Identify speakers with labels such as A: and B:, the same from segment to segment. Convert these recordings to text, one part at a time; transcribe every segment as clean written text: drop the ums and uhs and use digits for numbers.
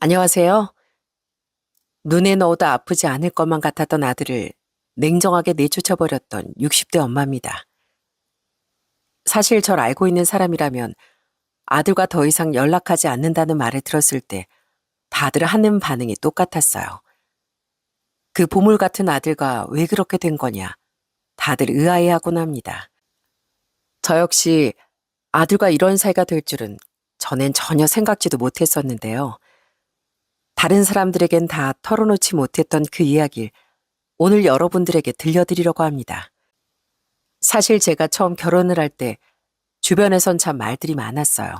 A: 안녕하세요. 눈에 넣어도 아프지 않을 것만 같았던 아들을 냉정하게 내쫓아버렸던 60대 엄마입니다. 사실 절 알고 있는 사람이라면 아들과 더 이상 연락하지 않는다는 말을 들었을 때 다들 하는 반응이 똑같았어요. 그 보물 같은 아들과 왜 그렇게 된 거냐. 다들 의아해하곤 합니다. 저 역시 아들과 이런 사이가 될 줄은 전엔 전혀 생각지도 못했었는데요. 다른 사람들에겐 다 털어놓지 못했던 그 이야기를 오늘 여러분들에게 들려드리려고 합니다. 사실 제가 처음 결혼을 할 때 주변에선 참 말들이 많았어요.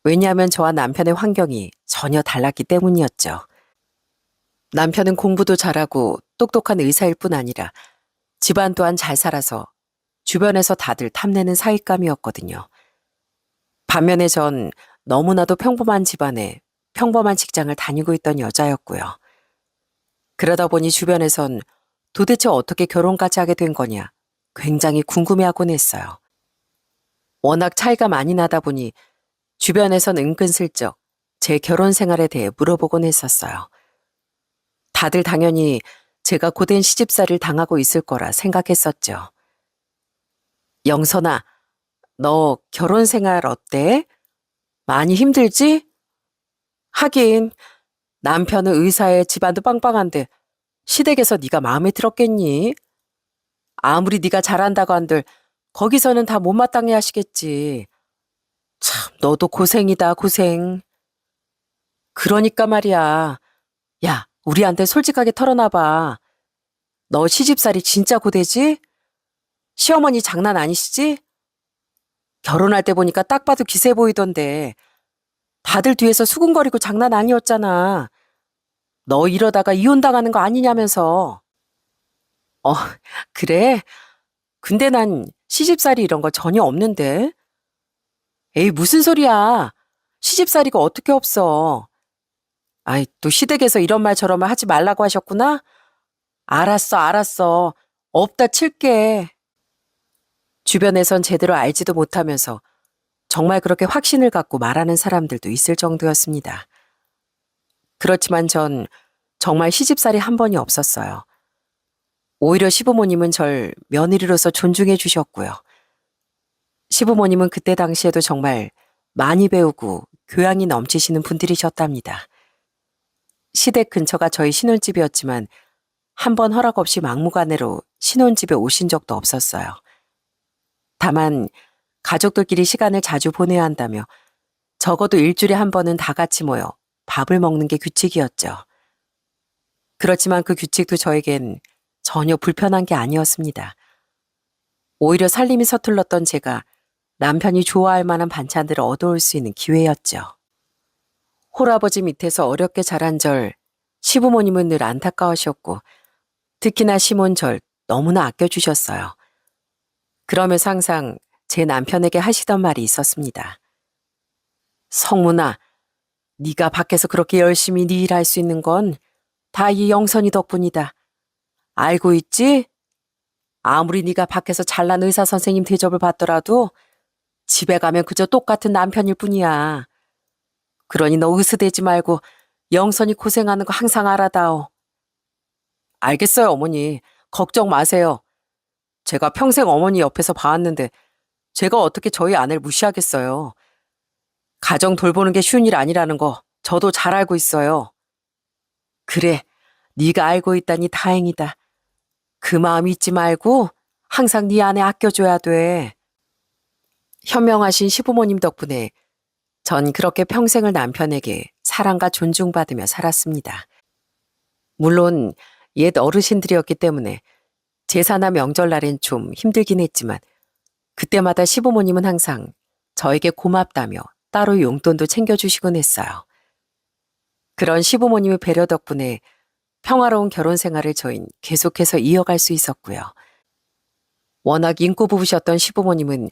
A: 왜냐하면 저와 남편의 환경이 전혀 달랐기 때문이었죠. 남편은 공부도 잘하고 똑똑한 의사일 뿐 아니라 집안 또한 잘 살아서 주변에서 다들 탐내는 사윗감이었거든요. 반면에 전 너무나도 평범한 집안에 평범한 직장을 다니고 있던 여자였고요. 그러다 보니 주변에선 도대체 어떻게 결혼까지 하게 된 거냐 굉장히 궁금해하곤 했어요. 워낙 차이가 많이 나다 보니 주변에선 은근슬쩍 제 결혼 생활에 대해 물어보곤 했었어요. 다들 당연히 제가 고된 시집살이를 당하고 있을 거라 생각했었죠. 영선아, 너 결혼 생활 어때? 많이 힘들지? 하긴 남편은 의사에 집안도 빵빵한데 시댁에서 네가 마음에 들었겠니? 아무리 네가 잘한다고 한들 거기서는 다 못마땅해 하시겠지. 참, 너도 고생이다, 고생. 그러니까 말이야. 야, 우리한테 솔직하게 털어놔봐. 너 시집살이 진짜 고되지? 시어머니 장난 아니시지? 결혼할 때 보니까 딱 봐도 기세 보이던데 다들 뒤에서 수군거리고 장난 아니었잖아. 너 이러다가 이혼당하는 거 아니냐면서. 어, 그래? 근데 난 시집살이 이런 거 전혀 없는데. 에이, 무슨 소리야. 시집살이가 어떻게 없어. 아이, 또 시댁에서 이런 말 저런 말 하지 말라고 하셨구나? 알았어, 알았어. 없다 칠게. 주변에선 제대로 알지도 못하면서 정말 그렇게 확신을 갖고 말하는 사람들도 있을 정도였습니다. 그렇지만 전 정말 시집살이 한 번이 없었어요. 오히려 시부모님은 절 며느리로서 존중해 주셨고요. 시부모님은 그때 당시에도 정말 많이 배우고 교양이 넘치시는 분들이셨답니다. 시댁 근처가 저희 신혼집이었지만 한 번 허락 없이 막무가내로 신혼집에 오신 적도 없었어요. 다만 가족들끼리 시간을 자주 보내야 한다며 적어도 일주일에 한 번은 다 같이 모여 밥을 먹는 게 규칙이었죠. 그렇지만 그 규칙도 저에겐 전혀 불편한 게 아니었습니다. 오히려 살림이 서툴렀던 제가 남편이 좋아할 만한 반찬들을 얻어올 수 있는 기회였죠. 홀아버지 밑에서 어렵게 자란 절 시부모님은 늘 안타까우셨고 특히나 시몬 절 너무나 아껴주셨어요. 그러면서 항상 제 남편에게 하시던 말이 있었습니다. 성문아, 네가 밖에서 그렇게 열심히 네 일 할 수 있는 건 다 이 영선이 덕분이다. 알고 있지? 아무리 네가 밖에서 잘난 의사 선생님 대접을 받더라도 집에 가면 그저 똑같은 남편일 뿐이야. 그러니 너 으스대지 말고 영선이 고생하는 거 항상 알아다오. 알겠어요, 어머니. 걱정 마세요. 제가 평생 어머니 옆에서 봐왔는데 제가 어떻게 저희 아내를 무시하겠어요. 가정 돌보는 게 쉬운 일 아니라는 거 저도 잘 알고 있어요. 그래, 네가 알고 있다니 다행이다. 그 마음 잊지 말고 항상 네 아내 아껴줘야 돼. 현명하신 시부모님 덕분에 전 그렇게 평생을 남편에게 사랑과 존중받으며 살았습니다. 물론 옛 어르신들이었기 때문에 제사나 명절날엔 좀 힘들긴 했지만 그때마다 시부모님은 항상 저에게 고맙다며 따로 용돈도 챙겨주시곤 했어요. 그런 시부모님의 배려 덕분에 평화로운 결혼 생활을 저흰 계속해서 이어갈 수 있었고요. 워낙 인고 부부셨던 시부모님은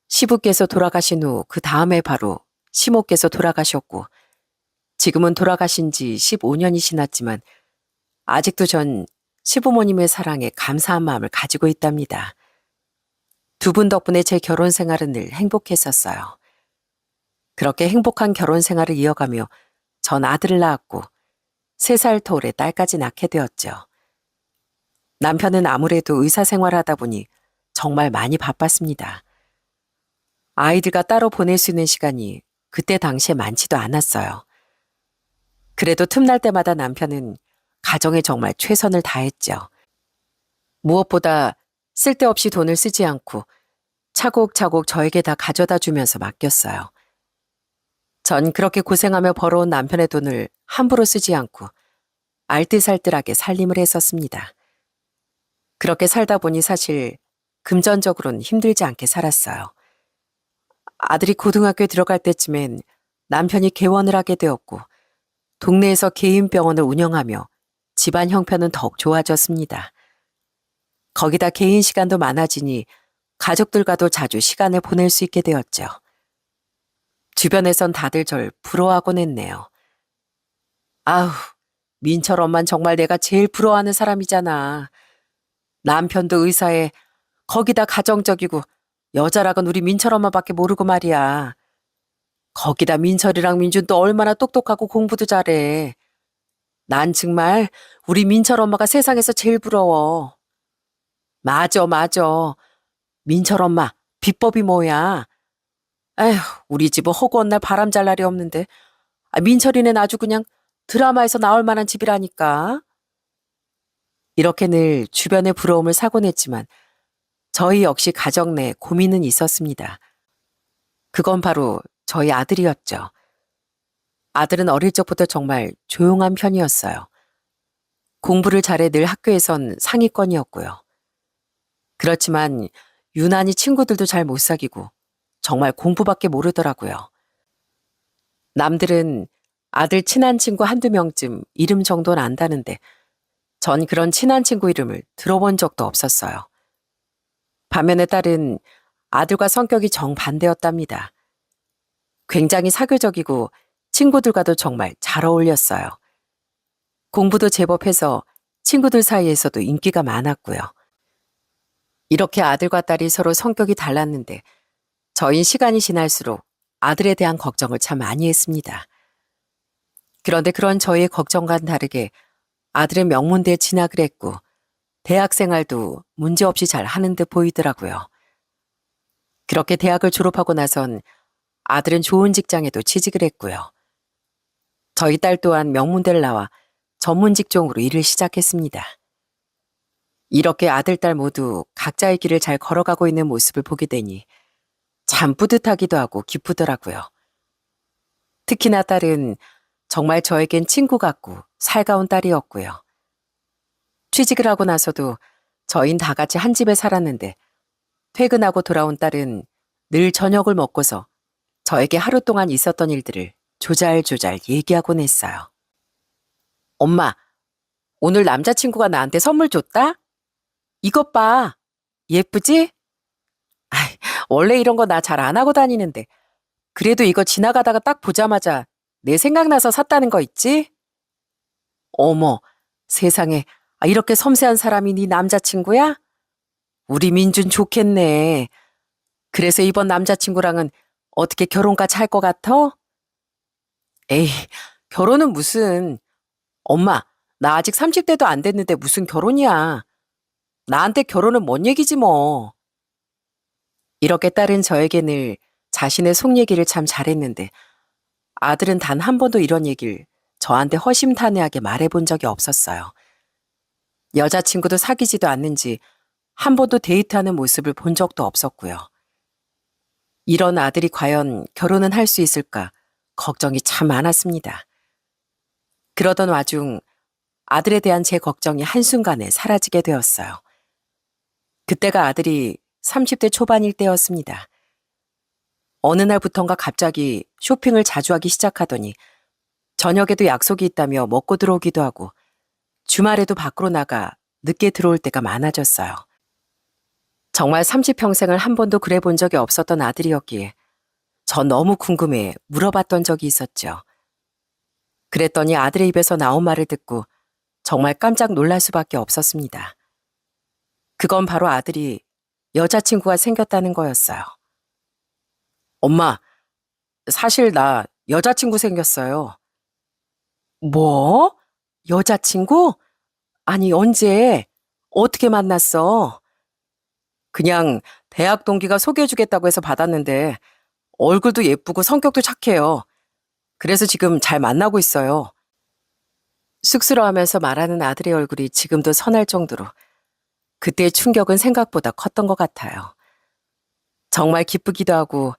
A: 시부께서 돌아가신 후 그 다음에 바로 시모께서 돌아가셨고 지금은 돌아가신 지 15년이 지났지만 아직도 전 시부모님의 사랑에 감사한 마음을 가지고 있답니다. 두 분 덕분에 제 결혼 생활은 늘 행복했었어요. 그렇게 행복한 결혼 생활을 이어가며 전 아들을 낳았고 3살 터울의 딸까지 낳게 되었죠. 남편은 아무래도 의사 생활하다 보니 정말 많이 바빴습니다. 아이들과 따로 보낼 수 있는 시간이 그때 당시에 많지도 않았어요. 그래도 틈날 때마다 남편은 가정에 정말 최선을 다했죠. 무엇보다 쓸데없이 돈을 쓰지 않고 차곡차곡 저에게 다 가져다 주면서 맡겼어요. 전 그렇게 고생하며 벌어온 남편의 돈을 함부로 쓰지 않고 알뜰살뜰하게 살림을 했었습니다. 그렇게 살다 보니 사실 금전적으로는 힘들지 않게 살았어요. 아들이 고등학교에 들어갈 때쯤엔 남편이 개원을 하게 되었고 동네에서 개인 병원을 운영하며 집안 형편은 더욱 좋아졌습니다. 거기다 개인 시간도 많아지니 가족들과도 자주 시간을 보낼 수 있게 되었죠. 주변에선 다들 절 부러워하곤 했네요. 아우, 민철 엄만 정말 내가 제일 부러워하는 사람이잖아. 남편도 의사에 거기다 가정적이고 여자락은 우리 민철 엄마밖에 모르고 말이야. 거기다 민철이랑 민준도 얼마나 똑똑하고 공부도 잘해. 난 정말 우리 민철 엄마가 세상에서 제일 부러워. 맞아, 맞아. 민철 엄마, 비법이 뭐야? 에휴, 우리 집은 허구한 날 바람 잘 날이 없는데 민철이는 아주 그냥 드라마에서 나올 만한 집이라니까. 이렇게 늘 주변의 부러움을 사곤 했지만 저희 역시 가정 내 고민은 있었습니다. 그건 바로 저희 아들이었죠. 아들은 어릴 적부터 정말 조용한 편이었어요. 공부를 잘해 늘 학교에선 상위권이었고요. 그렇지만 유난히 친구들도 잘 못 사귀고 정말 공부밖에 모르더라고요. 남들은 아들 친한 친구 한두 명쯤 이름 정도는 안다는데 전 그런 친한 친구 이름을 들어본 적도 없었어요. 반면에 딸은 아들과 성격이 정반대였답니다. 굉장히 사교적이고 친구들과도 정말 잘 어울렸어요. 공부도 제법 해서 친구들 사이에서도 인기가 많았고요. 이렇게 아들과 딸이 서로 성격이 달랐는데 저희는 시간이 지날수록 아들에 대한 걱정을 참 많이 했습니다. 그런데 그런 저희의 걱정과는 다르게 아들은 명문대에 진학을 했고 대학 생활도 문제없이 잘 하는 듯 보이더라고요. 그렇게 대학을 졸업하고 나선 아들은 좋은 직장에도 취직을 했고요. 저희 딸 또한 명문대를 나와 전문 직종으로 일을 시작했습니다. 이렇게 아들, 딸 모두 각자의 길을 잘 걸어가고 있는 모습을 보게 되니 참 뿌듯하기도 하고 기쁘더라고요. 특히나 딸은 정말 저에겐 친구 같고 살가운 딸이었고요. 취직을 하고 나서도 저희는 다 같이 한 집에 살았는데 퇴근하고 돌아온 딸은 늘 저녁을 먹고서 저에게 하루 동안 있었던 일들을 조잘조잘 얘기하곤 했어요. 엄마, 오늘 남자친구가 나한테 선물 줬다? 이것 봐. 예쁘지? 아이, 원래 이런 거 나 잘 안 하고 다니는데 그래도 이거 지나가다가 딱 보자마자 내 생각나서 샀다는 거 있지? 어머, 세상에 이렇게 섬세한 사람이 네 남자친구야? 우리 민준 좋겠네. 그래서 이번 남자친구랑은 어떻게 결혼까지 할 것 같아? 에이, 결혼은 무슨. 엄마, 나 아직 30대도 안 됐는데 무슨 결혼이야. 나한테 결혼은 뭔 얘기지 뭐. 이렇게 딸은 저에게 늘 자신의 속 얘기를 참 잘했는데 아들은 단 한 번도 이런 얘기를 저한테 허심탄회하게 말해본 적이 없었어요. 여자친구도 사귀지도 않는지 한 번도 데이트하는 모습을 본 적도 없었고요. 이런 아들이 과연 결혼은 할 수 있을까 걱정이 참 많았습니다. 그러던 와중 아들에 대한 제 걱정이 한순간에 사라지게 되었어요. 그때가 아들이 30대 초반일 때였습니다. 어느 날부턴가 갑자기 쇼핑을 자주 하기 시작하더니 저녁에도 약속이 있다며 먹고 들어오기도 하고 주말에도 밖으로 나가 늦게 들어올 때가 많아졌어요. 정말 30평생을 한 번도 그래 본 적이 없었던 아들이었기에 저 너무 궁금해 물어봤던 적이 있었죠. 그랬더니 아들의 입에서 나온 말을 듣고 정말 깜짝 놀랄 수밖에 없었습니다. 그건 바로 아들이 여자친구가 생겼다는 거였어요. 엄마, 사실 나 여자친구 생겼어요. 뭐? 여자친구? 아니, 언제? 어떻게 만났어? 그냥 대학 동기가 소개해주겠다고 해서 받았는데 얼굴도 예쁘고 성격도 착해요. 그래서 지금 잘 만나고 있어요. 쑥스러워하면서 말하는 아들의 얼굴이 지금도 선할 정도로 그때의 충격은 생각보다 컸던 것 같아요. 정말 기쁘기도 하고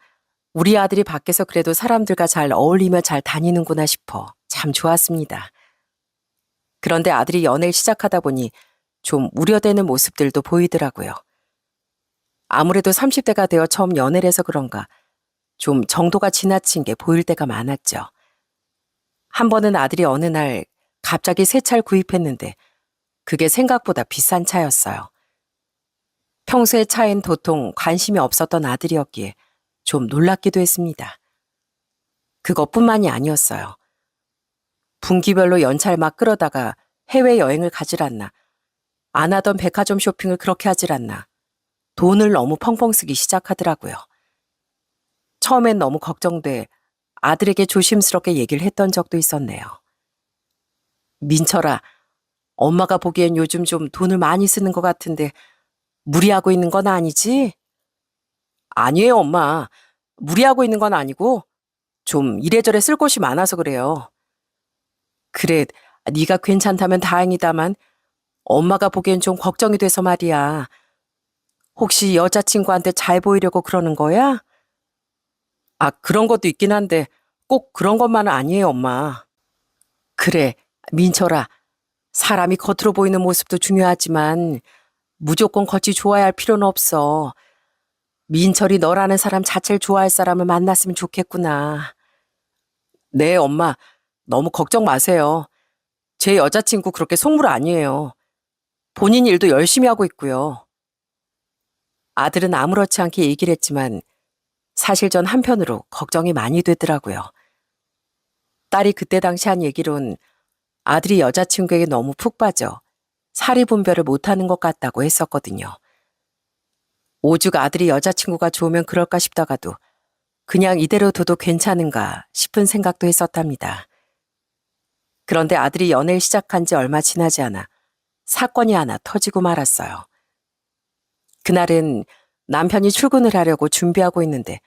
A: 우리 아들이 밖에서 그래도 사람들과 잘 어울리며 잘 다니는구나 싶어 참 좋았습니다. 그런데 아들이 연애를 시작하다 보니 좀 우려되는 모습들도 보이더라고요. 아무래도 30대가 되어 처음 연애를 해서 그런가 좀 정도가 지나친 게 보일 때가 많았죠. 한 번은 아들이 어느 날 갑자기 새 차를 구입했는데 그게 생각보다 비싼 차였어요. 평소에 차엔 도통 관심이 없었던 아들이었기에 좀 놀랍기도 했습니다. 그것뿐만이 아니었어요. 분기별로 연차를 막 끌어다가 해외여행을 가질 않나, 안 하던 백화점 쇼핑을 그렇게 하질 않나, 돈을 너무 펑펑 쓰기 시작하더라고요. 처음엔 너무 걱정돼 아들에게 조심스럽게 얘기를 했던 적도 있었네요. 민철아, 엄마가 보기엔 요즘 좀 돈을 많이 쓰는 것 같은데 무리하고 있는 건 아니지? 아니에요, 엄마. 무리하고 있는 건 아니고 좀 이래저래 쓸 곳이 많아서 그래요. 그래, 네가 괜찮다면 다행이다만 엄마가 보기엔 좀 걱정이 돼서 말이야. 혹시 여자친구한테 잘 보이려고 그러는 거야? 아, 그런 것도 있긴 한데 꼭 그런 것만은 아니에요, 엄마. 그래, 민철아. 사람이 겉으로 보이는 모습도 중요하지만 무조건 겉이 좋아야 할 필요는 없어. 민철이 너라는 사람 자체를 좋아할 사람을 만났으면 좋겠구나. 네, 엄마. 너무 걱정 마세요. 제 여자친구 그렇게 속물 아니에요. 본인 일도 열심히 하고 있고요. 아들은 아무렇지 않게 얘기를 했지만 사실 전 한편으로 걱정이 많이 되더라고요. 딸이 그때 당시 한 얘기론 아들이 여자친구에게 너무 푹 빠져 사리 분별을 못하는 것 같다고 했었거든요. 오죽 아들이 여자친구가 좋으면 그럴까 싶다가도 그냥 이대로 둬도 괜찮은가 싶은 생각도 했었답니다. 그런데 아들이 연애를 시작한 지 얼마 지나지 않아 사건이 하나 터지고 말았어요. 그날은 남편이 출근을 하려고 준비하고 있는데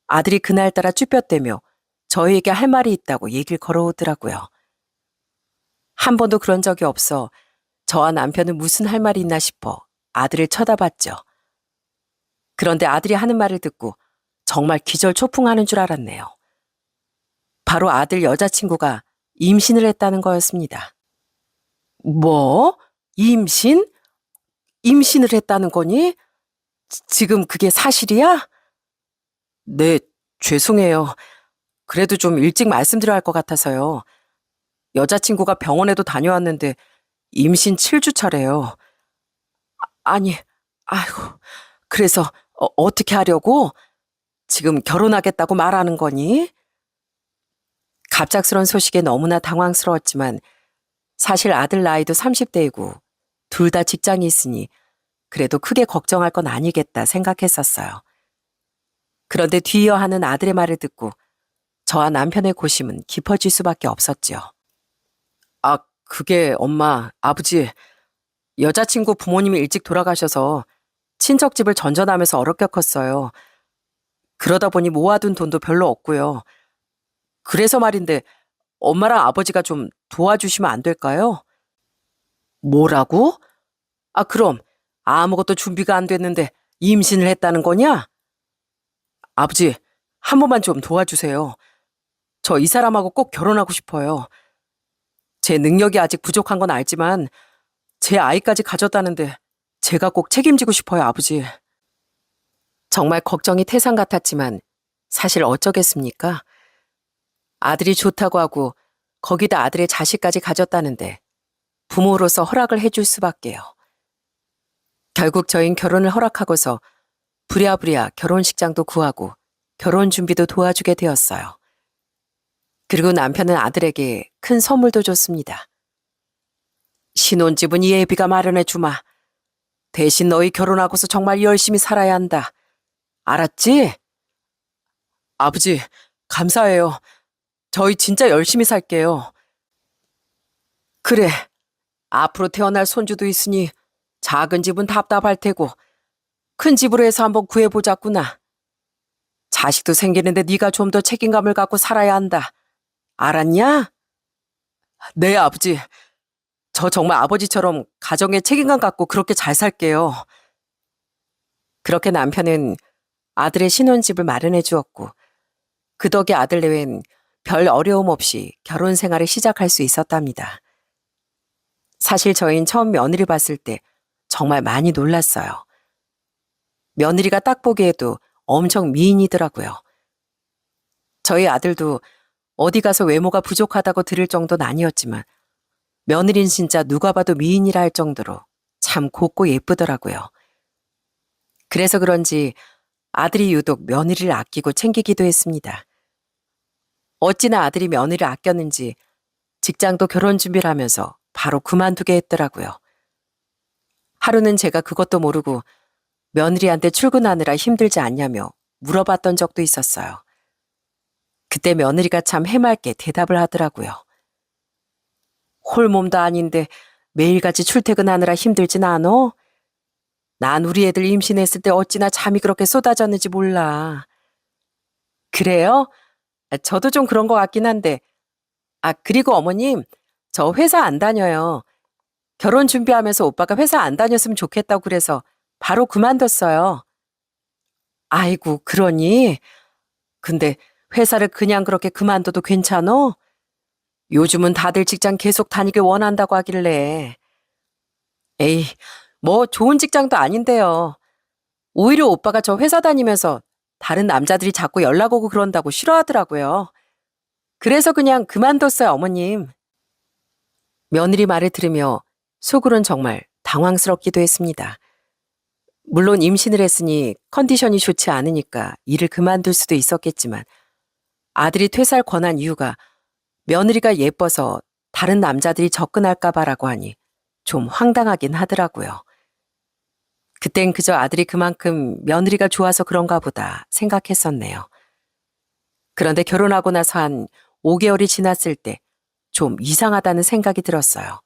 A: 아들이 그날따라 쭈뼛대며 저희에게 할 말이 있다고 얘기를 걸어오더라고요. 한 번도 그런 적이 없어 저와 남편은 무슨 할 말이 있나 싶어 아들을 쳐다봤죠. 그런데 아들이 하는 말을 듣고 정말 기절초풍하는 줄 알았네요. 바로 아들 여자친구가 임신을 했다는 거였습니다. 뭐? 임신? 임신을 했다는 거니? 지금 그게 사실이야? 네, 죄송해요. 그래도 좀 일찍 말씀드려야 할 것 같아서요. 여자친구가 병원에도 다녀왔는데 임신 7주 차래요. 아니, 아이고, 그래서 어떻게 하려고? 지금 결혼하겠다고 말하는 거니? 갑작스런 소식에 너무나 당황스러웠지만 사실 아들 나이도 30대이고 둘 다 직장이 있으니 그래도 크게 걱정할 건 아니겠다 생각했었어요. 그런데 뒤이어 하는 아들의 말을 듣고 저와 남편의 고심은 깊어질 수밖에 없었죠. 아, 그게 엄마, 아버지, 여자친구 부모님이 일찍 돌아가셔서 친척집을 전전하면서 어렵게 컸어요. 그러다 보니 모아둔 돈도 별로 없고요. 그래서 말인데 엄마랑 아버지가 좀 도와주시면 안 될까요? 뭐라고? 아, 그럼 아무것도 준비가 안 됐는데 임신을 했다는 거냐? 아버지, 한 번만 좀 도와주세요. 저 이 사람하고 꼭 결혼하고 싶어요. 제 능력이 아직 부족한 건 알지만 제 아이까지 가졌다는데 제가 꼭 책임지고 싶어요, 아버지. 정말 걱정이 태산 같았지만 사실 어쩌겠습니까? 아들이 좋다고 하고 거기다 아들의 자식까지 가졌다는데 부모로서 허락을 해줄 수밖에요. 결국 저흰 결혼을 허락하고서 부랴부랴 결혼식장도 구하고 결혼 준비도 도와주게 되었어요. 그리고 남편은 아들에게 큰 선물도 줬습니다. 신혼집은 이 애비가 마련해 주마. 대신 너희 결혼하고서 정말 열심히 살아야 한다. 알았지? 아버지, 감사해요. 저희 진짜 열심히 살게요. 그래, 앞으로 태어날 손주도 있으니 작은 집은 답답할 테고 큰 집으로 해서 한번 구해보자꾸나. 자식도 생기는데 네가 좀 더 책임감을 갖고 살아야 한다. 알았냐? 네, 아버지. 저 정말 아버지처럼 가정에 책임감 갖고 그렇게 잘 살게요. 그렇게 남편은 아들의 신혼집을 마련해 주었고 그 덕에 아들 내외는 별 어려움 없이 결혼 생활을 시작할 수 있었답니다. 사실 저희는 처음 며느리 봤을 때 정말 많이 놀랐어요. 며느리가 딱 보기에도 엄청 미인이더라고요. 저희 아들도 어디 가서 외모가 부족하다고 들을 정도는 아니었지만 며느리는 진짜 누가 봐도 미인이라 할 정도로 참 곱고 예쁘더라고요. 그래서 그런지 아들이 유독 며느리를 아끼고 챙기기도 했습니다. 어찌나 아들이 며느리를 아꼈는지 직장도 결혼 준비를 하면서 바로 그만두게 했더라고요. 하루는 제가 그것도 모르고 며느리한테 출근하느라 힘들지 않냐며 물어봤던 적도 있었어요. 그때 며느리가 참 해맑게 대답을 하더라고요. 홀몸도 아닌데 매일같이 출퇴근하느라 힘들진 않어? 난 우리 애들 임신했을 때 어찌나 잠이 그렇게 쏟아졌는지 몰라. 그래요? 저도 좀 그런 것 같긴 한데. 그리고 어머님, 저 회사 안 다녀요. 결혼 준비하면서 오빠가 회사 안 다녔으면 좋겠다고 그래서 바로 그만뒀어요. 아이고, 그러니? 근데 회사를 그냥 그렇게 그만둬도 괜찮어? 요즘은 다들 직장 계속 다니길 원한다고 하길래. 에이, 뭐 좋은 직장도 아닌데요. 오히려 오빠가 저 회사 다니면서 다른 남자들이 자꾸 연락 오고 그런다고 싫어하더라고요. 그래서 그냥 그만뒀어요, 어머님. 며느리 말을 들으며 속으론 정말 당황스럽기도 했습니다. 물론 임신을 했으니 컨디션이 좋지 않으니까 일을 그만둘 수도 있었겠지만 아들이 퇴사를 권한 이유가 며느리가 예뻐서 다른 남자들이 접근할까 봐라고 하니 좀 황당하긴 하더라고요. 그땐 그저 아들이 그만큼 며느리가 좋아서 그런가 보다 생각했었네요. 그런데 결혼하고 나서 한 5개월이 지났을 때 좀 이상하다는 생각이 들었어요.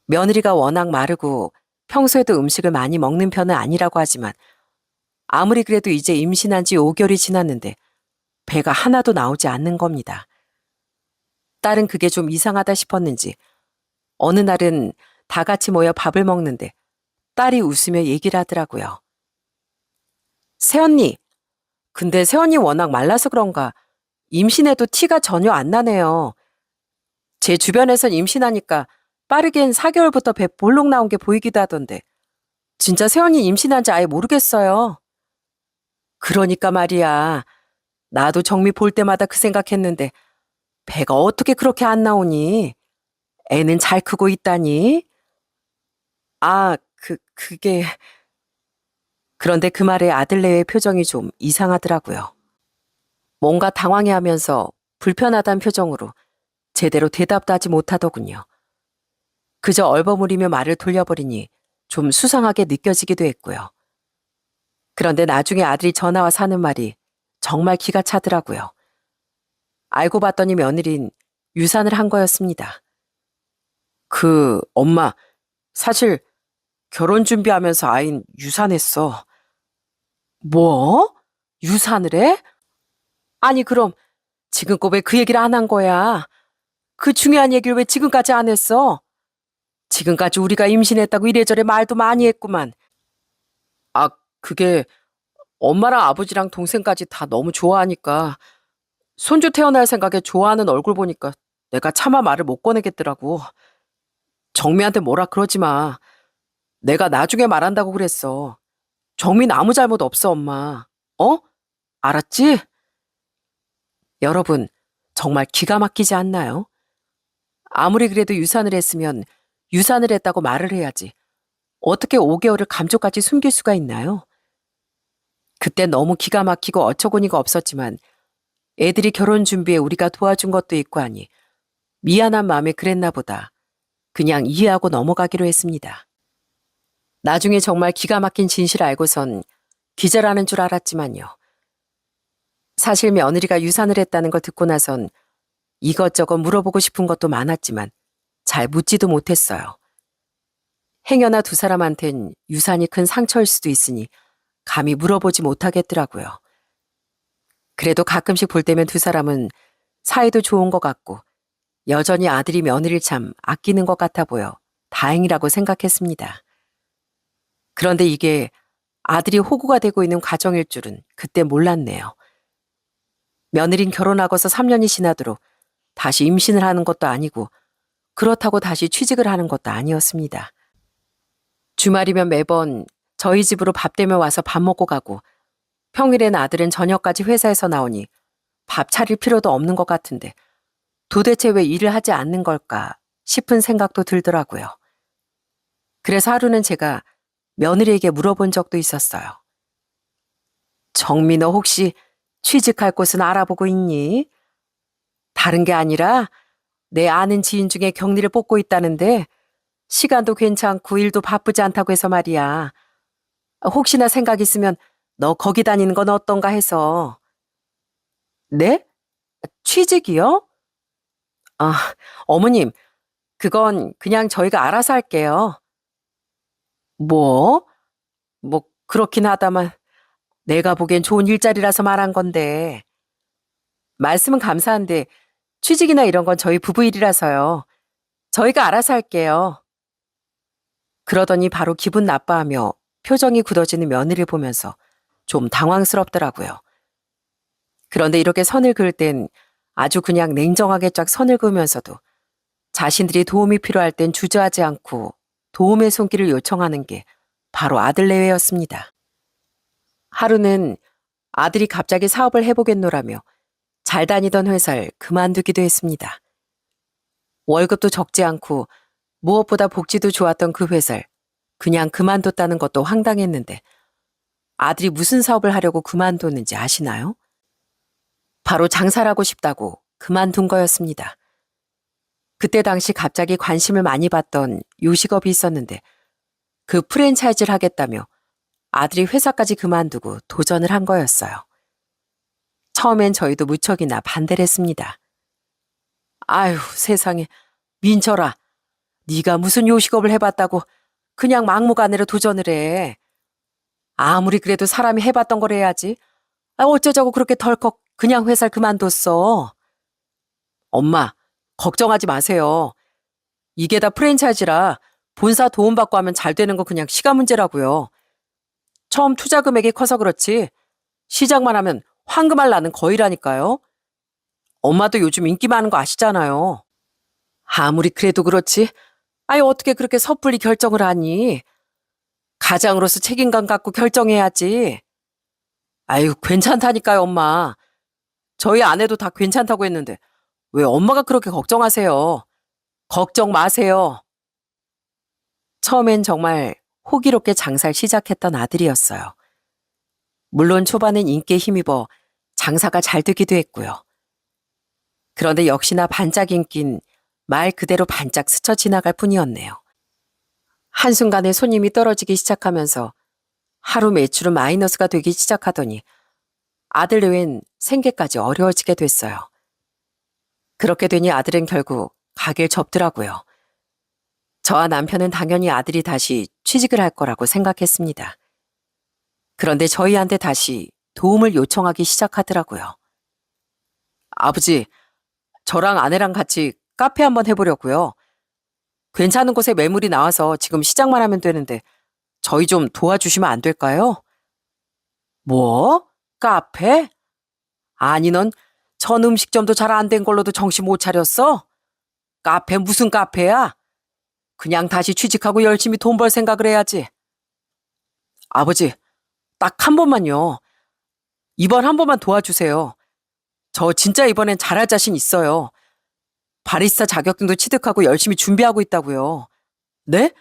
A: 며느리가 워낙 마르고 평소에도 음식을 많이 먹는 편은 아니라고 하지만 아무리 그래도 이제 임신한 지 5개월이 지났는데 배가 하나도 나오지 않는 겁니다. 딸은 그게 좀 이상하다 싶었는지 어느 날은 다 같이 모여 밥을 먹는데 딸이 웃으며 얘기를 하더라고요. 새언니, 근데 새언니 워낙 말라서 그런가 임신해도 티가 전혀 안 나네요. 제 주변에선 임신하니까 빠르겐 4개월부터 배 볼록 나온 게 보이기도 하던데 진짜 새언니 임신한지 아예 모르겠어요. 그러니까 말이야. 나도 정미 볼 때마다 그 생각했는데 배가 어떻게 그렇게 안 나오니? 애는 잘 크고 있다니? 그게... 그런데 그 말에 아들네의 표정이 좀 이상하더라고요. 뭔가 당황해하면서 불편하다는 표정으로 제대로 대답도 하지 못하더군요. 그저 얼버무리며 말을 돌려버리니 좀 수상하게 느껴지기도 했고요. 그런데 나중에 아들이 전화와 사는 말이 정말 기가 차더라고요. 알고 봤더니 며느린 유산을 한 거였습니다. 엄마, 사실 결혼 준비하면서 아인 유산했어. 뭐? 유산을 해? 아니 그럼 지금껏 왜 그 얘기를 안 한 거야? 그 중요한 얘기를 왜 지금까지 안 했어? 지금까지 우리가 임신했다고 이래저래 말도 많이 했구만. 그게 엄마랑 아버지랑 동생까지 다 너무 좋아하니까 손주 태어날 생각에 좋아하는 얼굴 보니까 내가 차마 말을 못 꺼내겠더라고. 정미한테 뭐라 그러지 마. 내가 나중에 말한다고 그랬어. 정민 아무 잘못 없어, 엄마. 어? 알았지? 여러분, 정말 기가 막히지 않나요? 아무리 그래도 유산을 했으면 유산을 했다고 말을 해야지. 어떻게 5개월을 감쪽같이 숨길 수가 있나요? 그때 너무 기가 막히고 어처구니가 없었지만 애들이 결혼 준비에 우리가 도와준 것도 있고 하니 미안한 마음에 그랬나 보다. 그냥 이해하고 넘어가기로 했습니다. 나중에 정말 기가 막힌 진실을 알고선 기절하는 줄 알았지만요. 사실 며느리가 유산을 했다는 걸 듣고 나선 이것저것 물어보고 싶은 것도 많았지만 잘 묻지도 못했어요. 행여나 두 사람한텐 유산이 큰 상처일 수도 있으니 감히 물어보지 못하겠더라고요. 그래도 가끔씩 볼 때면 두 사람은 사이도 좋은 것 같고 여전히 아들이 며느리를 참 아끼는 것 같아 보여 다행이라고 생각했습니다. 그런데 이게 아들이 호구가 되고 있는 과정일 줄은 그때 몰랐네요. 며느린 결혼하고서 3년이 지나도록 다시 임신을 하는 것도 아니고 그렇다고 다시 취직을 하는 것도 아니었습니다. 주말이면 매번 저희 집으로 밥 되면 와서 밥 먹고 가고 평일엔 아들은 저녁까지 회사에서 나오니 밥 차릴 필요도 없는 것 같은데 도대체 왜 일을 하지 않는 걸까 싶은 생각도 들더라고요. 그래서 하루는 제가 며느리에게 물어본 적도 있었어요. 정미, 너 혹시 취직할 곳은 알아보고 있니? 다른 게 아니라 내 아는 지인 중에 격리를 뽑고 있다는데 시간도 괜찮고 일도 바쁘지 않다고 해서 말이야. 혹시나 생각 있으면 너 거기 다니는 건 어떤가 해서. 네? 취직이요? 아, 어머님, 그건 그냥 저희가 알아서 할게요. 뭐? 뭐 그렇긴 하다만 내가 보기엔 좋은 일자리라서 말한 건데. 말씀은 감사한데 취직이나 이런 건 저희 부부 일이라서요. 저희가 알아서 할게요. 그러더니 바로 기분 나빠하며 표정이 굳어지는 며느리를 보면서 좀 당황스럽더라고요. 그런데 이렇게 선을 그을 땐 아주 그냥 냉정하게 쫙 선을 그으면서도 자신들이 도움이 필요할 땐 주저하지 않고 도움의 손길을 요청하는 게 바로 아들 내외였습니다. 하루는 아들이 갑자기 사업을 해보겠노라며 잘 다니던 회사를 그만두기도 했습니다. 월급도 적지 않고 무엇보다 복지도 좋았던 그 회사를 그냥 그만뒀다는 것도 황당했는데 아들이 무슨 사업을 하려고 그만뒀는지 아시나요? 바로 장사를 하고 싶다고 그만둔 거였습니다. 그때 당시 갑자기 관심을 많이 받던 요식업이 있었는데 그 프랜차이즈를 하겠다며 아들이 회사까지 그만두고 도전을 한 거였어요. 처음엔 저희도 무척이나 반대를 했습니다. 아휴, 세상에, 민철아, 네가 무슨 요식업을 해봤다고 그냥 막무가내로 도전을 해. 아무리 그래도 사람이 해봤던 걸 해야지. 어쩌자고 그렇게 덜컥 그냥 회사를 그만뒀어. 엄마, 걱정하지 마세요. 이게 다 프랜차이즈라 본사 도움받고 하면 잘 되는 거 그냥 시간 문제라고요. 처음 투자 금액이 커서 그렇지 시작만 하면 황금알 나는 거의라니까요. 엄마도 요즘 인기 많은 거 아시잖아요. 아무리 그래도 그렇지. 어떻게 그렇게 섣불리 결정을 하니? 가장으로서 책임감 갖고 결정해야지. 괜찮다니까요, 엄마. 저희 아내도 다 괜찮다고 했는데 왜 엄마가 그렇게 걱정하세요? 걱정 마세요. 처음엔 정말 호기롭게 장사를 시작했던 아들이었어요. 물론 초반엔 인기에 힘입어 장사가 잘 되기도 했고요. 그런데 역시나 반짝 인기는 말 그대로 반짝 스쳐 지나갈 뿐이었네요. 한순간에 손님이 떨어지기 시작하면서 하루 매출은 마이너스가 되기 시작하더니 아들 외엔 생계까지 어려워지게 됐어요. 그렇게 되니 아들은 결국 가게를 접더라고요. 저와 남편은 당연히 아들이 다시 취직을 할 거라고 생각했습니다. 그런데 저희한테 다시 도움을 요청하기 시작하더라고요. 아버지, 저랑 아내랑 같이 카페 한번 해보려고요. 괜찮은 곳에 매물이 나와서 지금 시작만 하면 되는데 저희 좀 도와주시면 안 될까요? 뭐? 카페? 아니, 넌 전 음식점도 잘 안 된 걸로도 정신 못 차렸어? 카페 무슨 카페야? 그냥 다시 취직하고 열심히 돈 벌 생각을 해야지. 아버지, 딱 한 번만요. 이번 한 번만 도와주세요. 저 진짜 이번엔 잘할 자신 있어요. 바리스타 자격증도 취득하고 열심히 준비하고 있다고요. 네?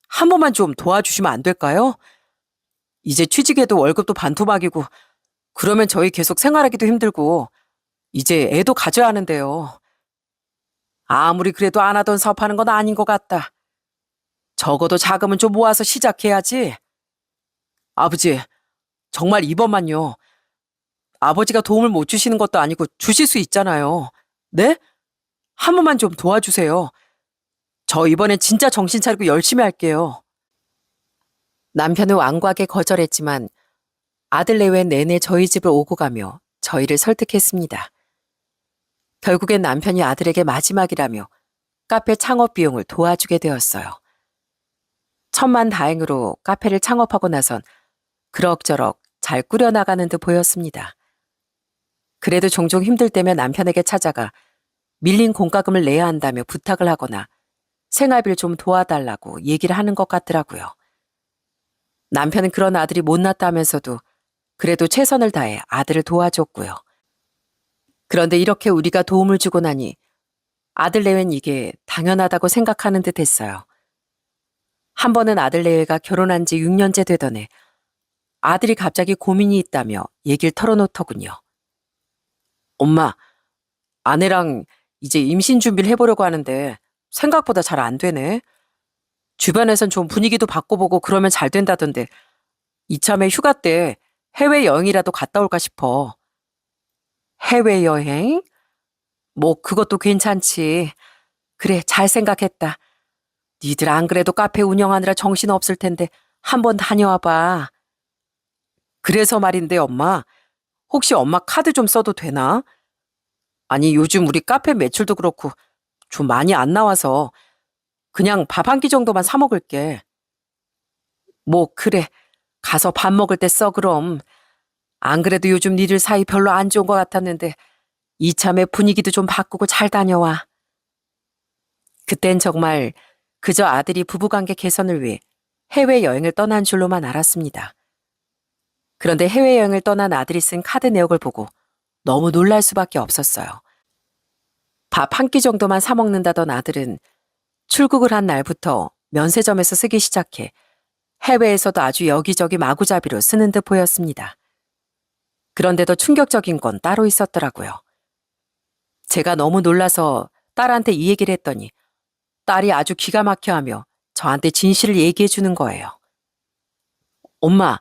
A: 한 번만 좀 도와주시면 안 될까요? 이제 취직해도 월급도 반토막이고 그러면 저희 계속 생활하기도 힘들고 이제 애도 가져야 하는데요. 아무리 그래도 안 하던 사업하는 건 아닌 것 같다. 적어도 자금은 좀 모아서 시작해야지. 아버지, 정말 이번만요. 아버지가 도움을 못 주시는 것도 아니고 주실 수 있잖아요. 네? 한 번만 좀 도와주세요. 저 이번엔 진짜 정신 차리고 열심히 할게요. 남편은 완고하게 거절했지만 아들 내외 내내 저희 집을 오고 가며 저희를 설득했습니다. 결국엔 남편이 아들에게 마지막이라며 카페 창업 비용을 도와주게 되었어요. 천만다행으로 카페를 창업하고 나선 그럭저럭 잘 꾸려나가는 듯 보였습니다. 그래도 종종 힘들 때면 남편에게 찾아가 밀린 공과금을 내야 한다며 부탁을 하거나 생활비를 좀 도와달라고 얘기를 하는 것 같더라고요. 남편은 그런 아들이 못났다면서도 그래도 최선을 다해 아들을 도와줬고요. 그런데 이렇게 우리가 도움을 주고 나니 아들 내외는 이게 당연하다고 생각하는 듯 했어요. 한 번은 아들 내외가 결혼한 지 6년째 되던 해 아들이 갑자기 고민이 있다며 얘기를 털어놓더군요. 엄마, 아내랑 이제 임신 준비를 해보려고 하는데 생각보다 잘 안 되네. 주변에선 좀 분위기도 바꿔보고 그러면 잘 된다던데 이참에 휴가 때 해외여행이라도 갔다 올까 싶어. 해외여행? 뭐 그것도 괜찮지. 그래, 잘 생각했다. 니들 안 그래도 카페 운영하느라 정신 없을 텐데 한번 다녀와 봐. 그래서 말인데 엄마, 혹시 엄마 카드 좀 써도 되나? 아니 요즘 우리 카페 매출도 그렇고 좀 많이 안 나와서 그냥 밥 한 끼 정도만 사 먹을게. 뭐 그래, 가서 밥 먹을 때 써 그럼. 안 그래도 요즘 니들 사이 별로 안 좋은 것 같았는데 이참에 분위기도 좀 바꾸고 잘 다녀와. 그땐 정말 그저 아들이 부부관계 개선을 위해 해외여행을 떠난 줄로만 알았습니다. 그런데 해외여행을 떠난 아들이 쓴 카드 내역을 보고 너무 놀랄 수밖에 없었어요. 밥 한 끼 정도만 사 먹는다던 아들은 출국을 한 날부터 면세점에서 쓰기 시작해 해외에서도 아주 여기저기 마구잡이로 쓰는 듯 보였습니다. 그런데 더 충격적인 건 따로 있었더라고요. 제가 너무 놀라서 딸한테 이 얘기를 했더니 딸이 아주 기가 막혀 하며 저한테 진실을 얘기해 주는 거예요. 엄마,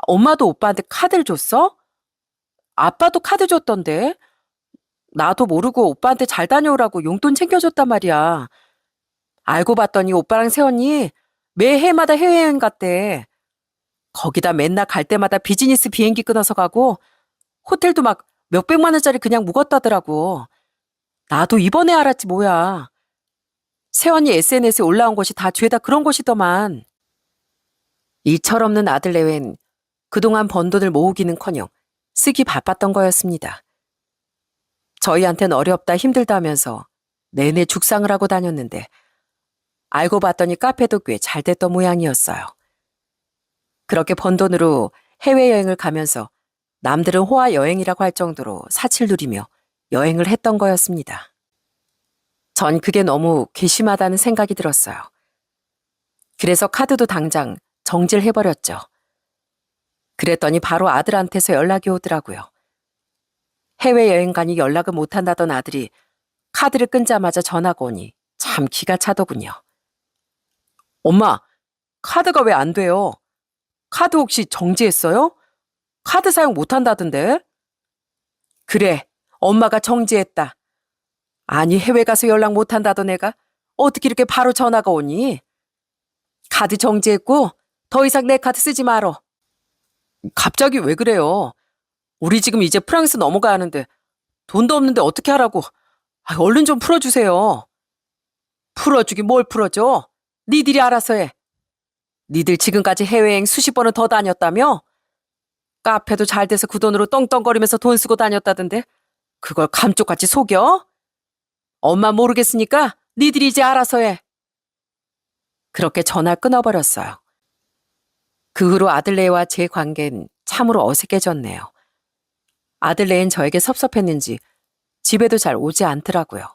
A: 엄마도 오빠한테 카드를 줬어? 아빠도 카드 줬던데? 나도 모르고 오빠한테 잘 다녀오라고 용돈 챙겨줬단 말이야. 알고 봤더니 오빠랑 새언니 매해마다 해외여행 갔대. 거기다 맨날 갈 때마다 비즈니스 비행기 끊어서 가고 호텔도 막 몇백만 원짜리 그냥 묵었다더라고. 나도 이번에 알았지 뭐야. 새언니 SNS에 올라온 것이 다 죄다 그런 것이더만. 이 철없는 아들 내외는 그동안 번 돈을 모으기는커녕 쓰기 바빴던 거였습니다. 저희한텐 어렵다 힘들다 하면서 내내 죽상을 하고 다녔는데 알고 봤더니 카페도 꽤 잘 됐던 모양이었어요. 그렇게 번 돈으로 해외여행을 가면서 남들은 호화 여행이라고 할 정도로 사치를 누리며 여행을 했던 거였습니다. 전 그게 너무 괘씸하다는 생각이 들었어요. 그래서 카드도 당장 정지를 해버렸죠. 그랬더니 바로 아들한테서 연락이 오더라고요. 해외여행 가니 연락을 못한다던 아들이 카드를 끊자마자 전화가 오니 참 기가 차더군요. 엄마, 카드가 왜 안 돼요? 카드 혹시 정지했어요? 카드 사용 못한다던데? 그래, 엄마가 정지했다. 아니 해외 가서 연락 못한다던 애가 어떻게 이렇게 바로 전화가 오니? 카드 정지했고 더 이상 내 카드 쓰지 말어. 갑자기 왜 그래요? 우리 지금 이제 프랑스 넘어가는데 돈도 없는데 어떻게 하라고. 얼른 좀 풀어주세요. 풀어주긴 뭘 풀어줘? 니들이 알아서 해. 니들 지금까지 해외여행 수십 번은 더 다녔다며? 카페도 잘 돼서 그 돈으로 떵떵거리면서 돈 쓰고 다녔다던데 그걸 감쪽같이 속여? 엄마 모르겠으니까 니들이 이제 알아서 해. 그렇게 전화 끊어버렸어요. 그 후로 아들네와 제 관계는 참으로 어색해졌네요. 아들네는 저에게 섭섭했는지 집에도 잘 오지 않더라고요.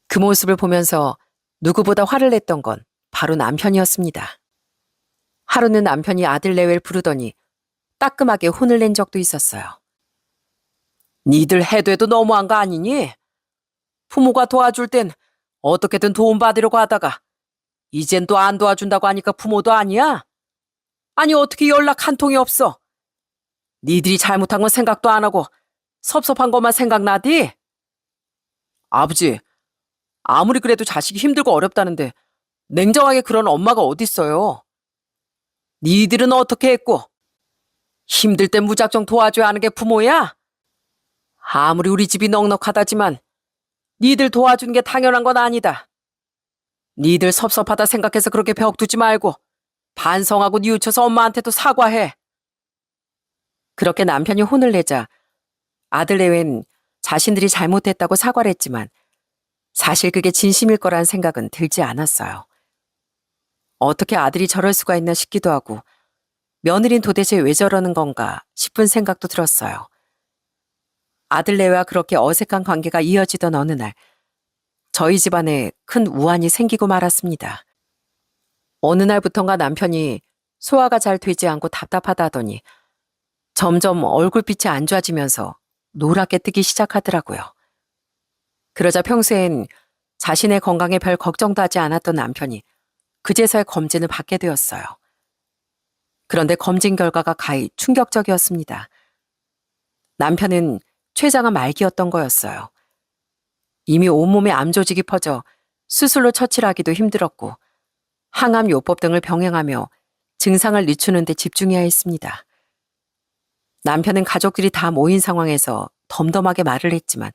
A: 그 모습을 보면서 누구보다 화를 냈던 건 바로 남편이었습니다. 하루는 남편이 아들네를 부르더니 따끔하게 혼을 낸 적도 있었어요. 니들 해도 해도 너무한 거 아니니? 부모가 도와줄 땐 어떻게든 도움받으려고 하다가 이젠 또 안 도와준다고 하니까 부모도 아니야? 아니 어떻게 연락 한 통이 없어? 니들이 잘못한 건 생각도 안 하고 섭섭한 것만 생각나디? 아무리 그래도 자식이 힘들고 어렵다는데 냉정하게 그런 엄마가 어딨어요. 니들은 어떻게 했고? 힘들 땐 무작정 도와줘야 하는 게 부모야? 아무리 우리 집이 넉넉하다지만 니들 도와주는 게 당연한 건 아니다. 니들 섭섭하다 생각해서 그렇게 벽 두지 말고 반성하고 뉘우쳐서 엄마한테도 사과해. 그렇게 남편이 혼을 내자 아들 내외는 자신들이 잘못했다고 사과를 했지만 사실 그게 진심일 거란 생각은 들지 않았어요. 어떻게 아들이 저럴 수가 있나 싶기도 하고 며느린 도대체 왜 저러는 건가 싶은 생각도 들었어요. 아들 내외와 그렇게 어색한 관계가 이어지던 어느 날 저희 집안에 큰 우환이 생기고 말았습니다. 어느 날부턴가 남편이 소화가 잘 되지 않고 답답하다 하더니 점점 얼굴빛이 안 좋아지면서 노랗게 뜨기 시작하더라고요. 그러자 평소엔 자신의 건강에 별 걱정도 하지 않았던 남편이 그제서야 검진을 받게 되었어요. 그런데 검진 결과가 가히 충격적이었습니다. 남편은 췌장암 말기였던 거였어요. 이미 온몸에 암 조직이 퍼져 수술로 처치를 하기도 힘들었고 항암 요법 등을 병행하며 증상을 늦추는 데 집중해야 했습니다. 남편은 가족들이 다 모인 상황에서 덤덤하게 말을 했지만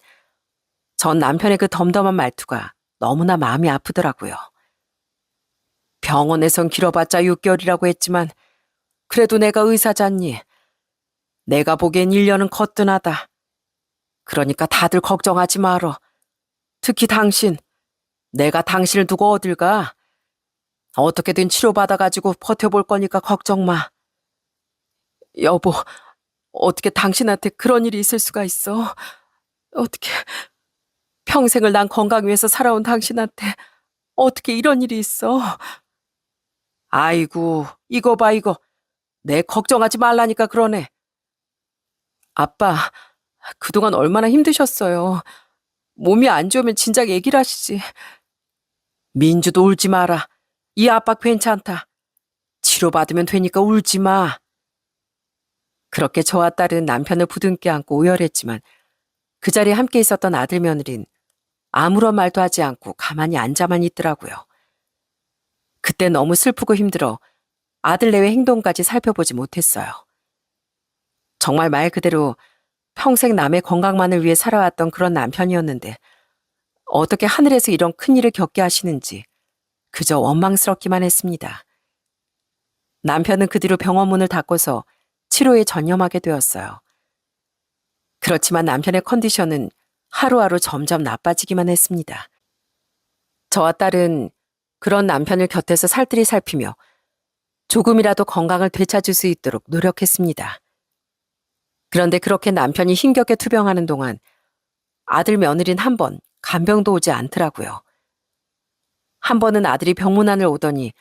A: 전 남편의 그 덤덤한 말투가 너무나 마음이 아프더라고요. 병원에선 길어봤자 6개월이라고 했지만 그래도 내가 의사잖니. 내가 보기엔 1년은 거뜬하다. 그러니까 다들 걱정하지 말어. 특히 당신. 내가 당신을 두고 어딜 가? 어떻게든 치료받아가지고 버텨볼 거니까 걱정 마. 여보, 어떻게 당신한테 그런 일이 있을 수가 있어? 어떻게 평생을 난 건강 위해서 살아온 당신한테 어떻게 이런 일이 있어? 아이고, 이거 봐 이거. 내 걱정하지 말라니까 그러네. 아빠, 그동안 얼마나 힘드셨어요. 몸이 안 좋으면 진작 얘기를 하시지. 민주도 울지 마라. 이 아빠 괜찮다. 치료받으면 되니까 울지 마. 그렇게 저와 딸은 남편을 부둥켜 안고 오열했지만 그 자리에 함께 있었던 아들 며느린 아무런 말도 하지 않고 가만히 앉아만 있더라고요. 그때 너무 슬프고 힘들어 아들 내외 행동까지 살펴보지 못했어요. 정말 말 그대로 평생 남의 건강만을 위해 살아왔던 그런 남편이었는데 어떻게 하늘에서 이런 큰일을 겪게 하시는지 그저 원망스럽기만 했습니다. 남편은 그 뒤로 병원 문을 닫고서 치료에 전념하게 되었어요. 그렇지만 남편의 컨디션은 하루하루 점점 나빠지기만 했습니다. 저와 딸은 그런 남편을 곁에서 살뜰히 살피며 조금이라도 건강을 되찾을 수 있도록 노력했습니다. 그런데 그렇게 남편이 힘겹게 투병하는 동안 아들 며느린 한 번 간병도 오지 않더라고요. 한 번은 아들이 병문안을 오더니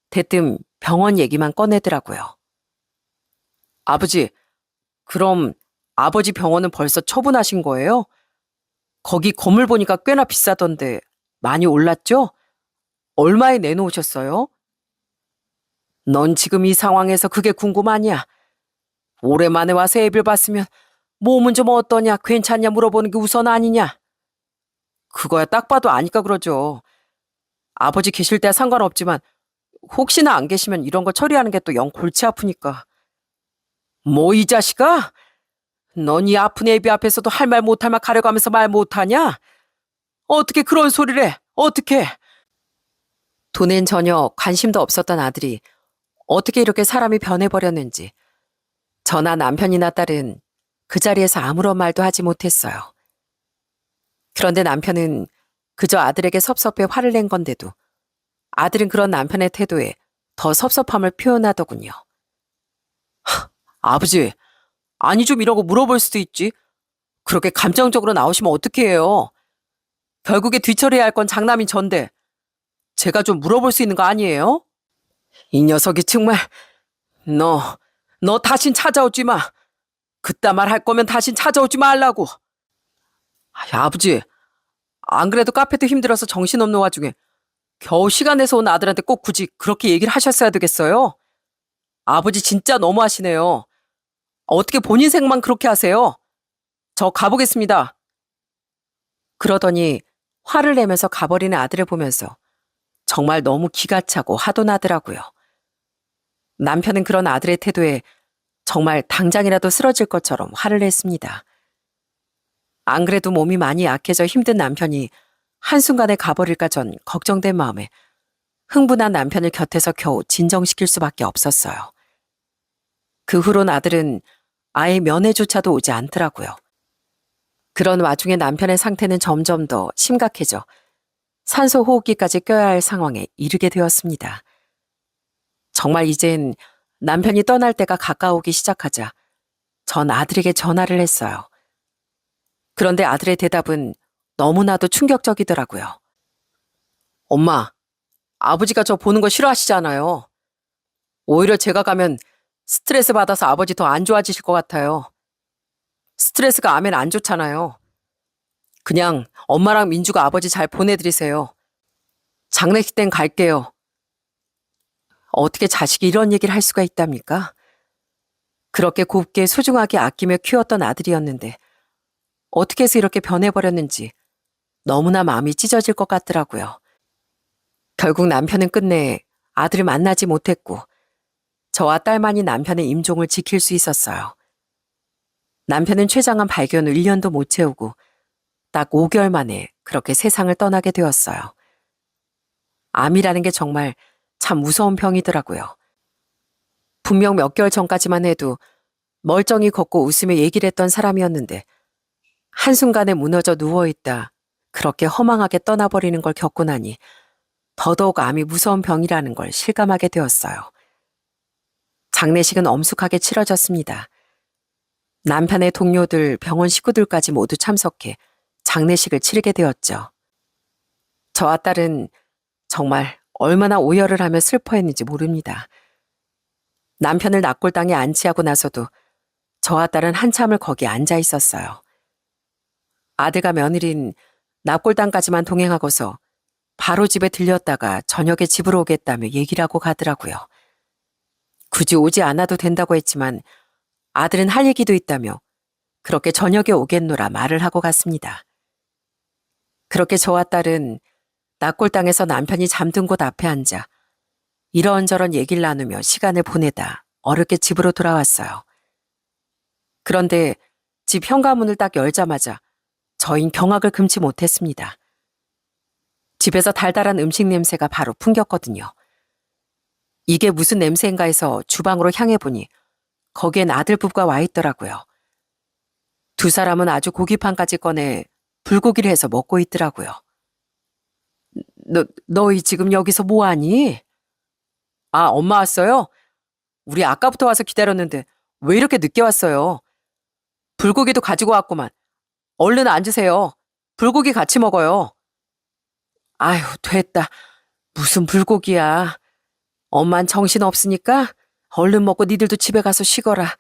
A: 대뜸 병원 얘기만 꺼내더라고요. 아버지, 그럼 아버지 병원은 벌써 처분하신 거예요? 거기 건물 보니까 꽤나 비싸던데 많이 올랐죠? 얼마에 내놓으셨어요? 넌 지금 이 상황에서 그게 궁금하냐? 오랜만에 와서 애를 봤으면 몸은 좀 어떠냐, 괜찮냐 물어보는 게 우선 아니냐? 그거야 딱 봐도 아니까 그러죠. 아버지 계실 때야 상관없지만 혹시나 안 계시면 이런 거 처리하는 게 또 영 골치 아프니까. 뭐 이 자식아? 넌 이 아픈 애비 앞에서도 할 말 못할 말 가려가면서 말 못하냐? 어떻게 그런 소리를 해? 어떻게? 돈엔 전혀 관심도 없었던 아들이 어떻게 이렇게 사람이 변해버렸는지 저나 남편이나 딸은 그 자리에서 아무런 말도 하지 못했어요. 그런데 남편은 그저 아들에게 섭섭해 화를 낸 건데도 아들은 그런 남편의 태도에 더 섭섭함을 표현하더군요. 아버지, 아니 좀 이러고 물어볼 수도 있지. 그렇게 감정적으로 나오시면 어떻게 해요? 결국에 뒤처리해야 할 건 장남인 전데 제가 좀 물어볼 수 있는 거 아니에요? 이 녀석이 정말 너 다신 찾아오지 마. 그따 말 할 거면 다신 찾아오지 말라고. 아버지, 안 그래도 카페도 힘들어서 정신없는 와중에 겨우 시간 내서 온 아들한테 꼭 굳이 그렇게 얘기를 하셨어야 되겠어요? 아버지 진짜 너무하시네요. 어떻게 본인 생만 그렇게 하세요? 저 가보겠습니다. 그러더니 화를 내면서 가버리는 아들을 보면서 정말 너무 기가 차고 화도 나더라고요. 남편은 그런 아들의 태도에 정말 당장이라도 쓰러질 것처럼 화를 냈습니다. 안 그래도 몸이 많이 약해져 힘든 남편이 한순간에 가버릴까 전 걱정된 마음에 흥분한 남편을 곁에서 겨우 진정시킬 수밖에 없었어요. 그 후론 아들은 아예 면회조차도 오지 않더라고요. 그런 와중에 남편의 상태는 점점 더 심각해져 산소 호흡기까지 껴야 할 상황에 이르게 되었습니다. 정말 이젠 남편이 떠날 때가 가까우기 시작하자 전 아들에게 전화를 했어요. 그런데 아들의 대답은 너무나도 충격적이더라고요. 엄마, 아버지가 저 보는 거 싫어하시잖아요. 오히려 제가 가면 스트레스 받아서 아버지 더 안 좋아지실 것 같아요. 스트레스가 암엔 안 좋잖아요. 그냥 엄마랑 민주가 아버지 잘 보내드리세요. 장례식 땐 갈게요. 어떻게 자식이 이런 얘기를 할 수가 있답니까? 그렇게 곱게 소중하게 아끼며 키웠던 아들이었는데 어떻게 해서 이렇게 변해버렸는지 너무나 마음이 찢어질 것 같더라고요. 결국 남편은 끝내 아들을 만나지 못했고 저와 딸만이 남편의 임종을 지킬 수 있었어요. 남편은 췌장암 발견 후 1년도 못 채우고 딱 5개월 만에 그렇게 세상을 떠나게 되었어요. 암이라는 게 정말 참 무서운 병이더라고요. 분명 몇 개월 전까지만 해도 멀쩡히 걷고 웃으며 얘기를 했던 사람이었는데 한순간에 무너져 누워있다 그렇게 허망하게 떠나버리는 걸 겪고 나니 더더욱 암이 무서운 병이라는 걸 실감하게 되었어요. 장례식은 엄숙하게 치러졌습니다. 남편의 동료들, 병원 식구들까지 모두 참석해 장례식을 치르게 되었죠. 저와 딸은 정말 얼마나 오열을 하며 슬퍼했는지 모릅니다. 남편을 납골당에 안치하고 나서도 저와 딸은 한참을 거기 앉아 있었어요. 아들과 며느린 납골당까지만 동행하고서 바로 집에 들렸다가 저녁에 집으로 오겠다며 얘기를 하고 가더라고요. 굳이 오지 않아도 된다고 했지만 아들은 할 얘기도 있다며 그렇게 저녁에 오겠노라 말을 하고 갔습니다. 그렇게 저와 딸은 납골당에서 남편이 잠든 곳 앞에 앉아 이런저런 얘기를 나누며 시간을 보내다 어렵게 집으로 돌아왔어요. 그런데 집 현관문을 딱 열자마자 저흰 경악을 금치 못했습니다. 집에서 달달한 음식 냄새가 바로 풍겼거든요. 이게 무슨 냄새인가 해서 주방으로 향해 보니 거기엔 아들 부부가 와 있더라고요. 두 사람은 아주 고기판까지 꺼내 불고기를 해서 먹고 있더라고요. 너희 지금 여기서 뭐 하니? 아, 엄마 왔어요? 우리 아까부터 와서 기다렸는데 왜 이렇게 늦게 왔어요? 불고기도 가지고 왔구만. 얼른 앉으세요. 불고기 같이 먹어요. 아휴, 됐다. 무슨 불고기야. 엄만 정신 없으니까 얼른 먹고 니들도 집에 가서 쉬거라.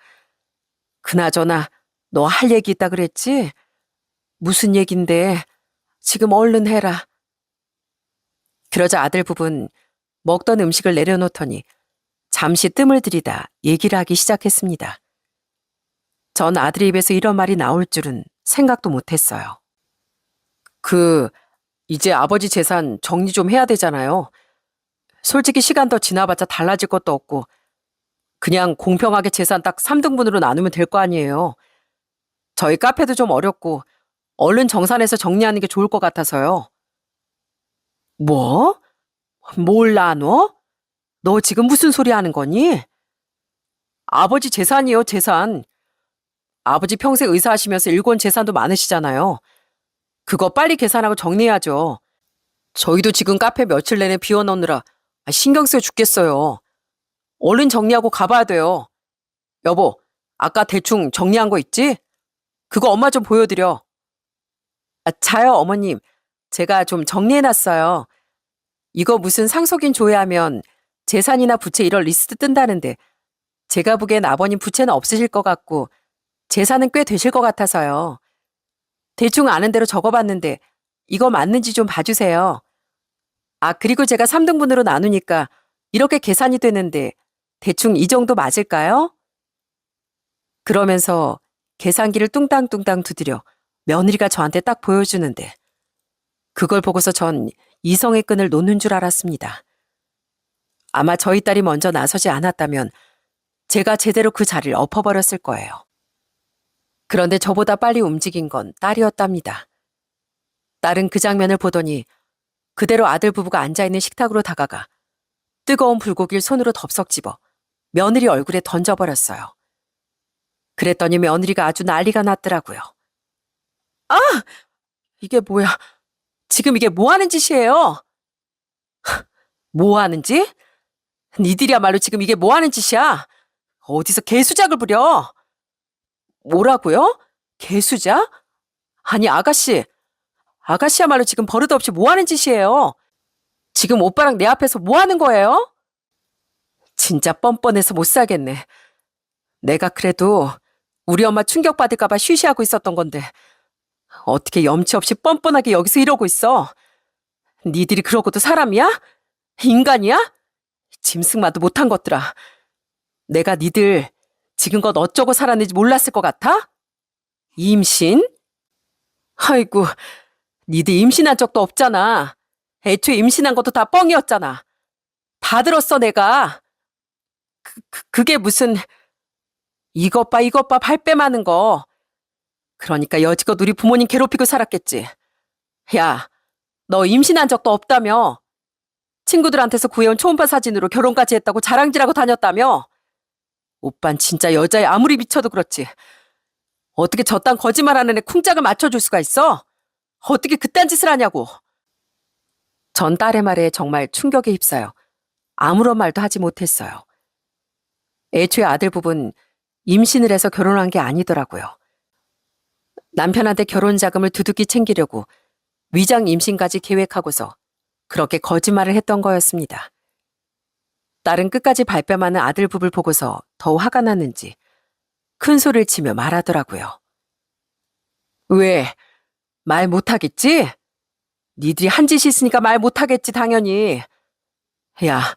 A: 그나저나 너 할 얘기 있다 그랬지? 무슨 얘긴데? 지금 얼른 해라. 그러자 아들 부분 먹던 음식을 내려놓더니 잠시 뜸을 들이다 얘기를 하기 시작했습니다. 전 아들의 입에서 이런 말이 나올 줄은 생각도 못했어요. 이제 아버지 재산 정리 좀 해야 되잖아요. 솔직히 시간 더 지나봤자 달라질 것도 없고 그냥 공평하게 재산 딱 3등분으로 나누면 될 거 아니에요. 저희 카페도 좀 어렵고 얼른 정산해서 정리하는 게 좋을 것 같아서요. 뭐? 뭘 나눠? 너 지금 무슨 소리 하는 거니? 아버지 재산이요, 재산. 아버지 평생 의사하시면서 일권 재산도 많으시잖아요. 그거 빨리 계산하고 정리해야죠. 저희도 지금 카페 며칠 내내 비워놓느라 신경 쓰여 죽겠어요. 얼른 정리하고 가봐야 돼요. 여보, 아까 대충 정리한 거 있지? 그거 엄마 좀 보여드려. 자요, 어머님. 제가 좀 정리해놨어요. 이거 무슨 상속인 조회하면 재산이나 부채 이런 리스트 뜬다는데 제가 보기엔 아버님 부채는 없으실 것 같고 재산은 꽤 되실 것 같아서요. 대충 아는 대로 적어봤는데 이거 맞는지 좀 봐주세요. 그리고 제가 3등분으로 나누니까 이렇게 계산이 되는데 대충 이 정도 맞을까요? 그러면서 계산기를 뚱땅뚱땅 두드려 며느리가 저한테 딱 보여주는데 그걸 보고서 전 이성의 끈을 놓는 줄 알았습니다. 아마 저희 딸이 먼저 나서지 않았다면 제가 제대로 그 자리를 엎어버렸을 거예요. 그런데 저보다 빨리 움직인 건 딸이었답니다. 딸은 그 장면을 보더니 그대로 아들 부부가 앉아있는 식탁으로 다가가 뜨거운 불고기를 손으로 덥석 집어 며느리 얼굴에 던져버렸어요. 그랬더니 며느리가 아주 난리가 났더라고요. 아! 이게 뭐야? 지금 이게 뭐 하는 짓이에요? 뭐 하는지? 니들이야말로 지금 이게 뭐 하는 짓이야? 어디서 개수작을 부려? 뭐라고요? 개수작? 아니 아가씨야말로 지금 버릇없이 뭐 하는 짓이에요? 지금 오빠랑 내 앞에서 뭐 하는 거예요? 진짜 뻔뻔해서 못 살겠네. 내가 그래도 우리 엄마 충격받을까봐 쉬쉬하고 있었던 건데 어떻게 염치 없이 뻔뻔하게 여기서 이러고 있어? 니들이 그러고도 사람이야? 인간이야? 짐승만도 못한 것들아. 내가 니들 지금껏 어쩌고 살았는지 몰랐을 것 같아? 임신? 아이고, 니들 임신한 적도 없잖아. 애초에 임신한 것도 다 뻥이었잖아. 다 들었어, 내가. 그게 무슨 이것 봐 발뺌하는 거. 그러니까 여지껏 우리 부모님 괴롭히고 살았겠지. 야, 너 임신한 적도 없다며. 친구들한테서 구해온 초음파 사진으로 결혼까지 했다고 자랑질하고 다녔다며. 오빤 진짜 여자에 아무리 미쳐도 그렇지. 어떻게 저딴 거짓말하는 애 쿵짝을 맞춰줄 수가 있어? 어떻게 그딴 짓을 하냐고. 전 딸의 말에 정말 충격에 휩싸여 아무런 말도 하지 못했어요. 애초에 아들 부부는 임신을 해서 결혼한 게 아니더라고요. 남편한테 결혼 자금을 두둑이 챙기려고 위장 임신까지 계획하고서 그렇게 거짓말을 했던 거였습니다. 딸은 끝까지 발뺌하는 아들 부부를 보고서 더 화가 났는지 큰 소리를 치며 말하더라고요. 왜? 말 못하겠지? 니들이 한 짓이 있으니까 말 못하겠지 당연히. 야,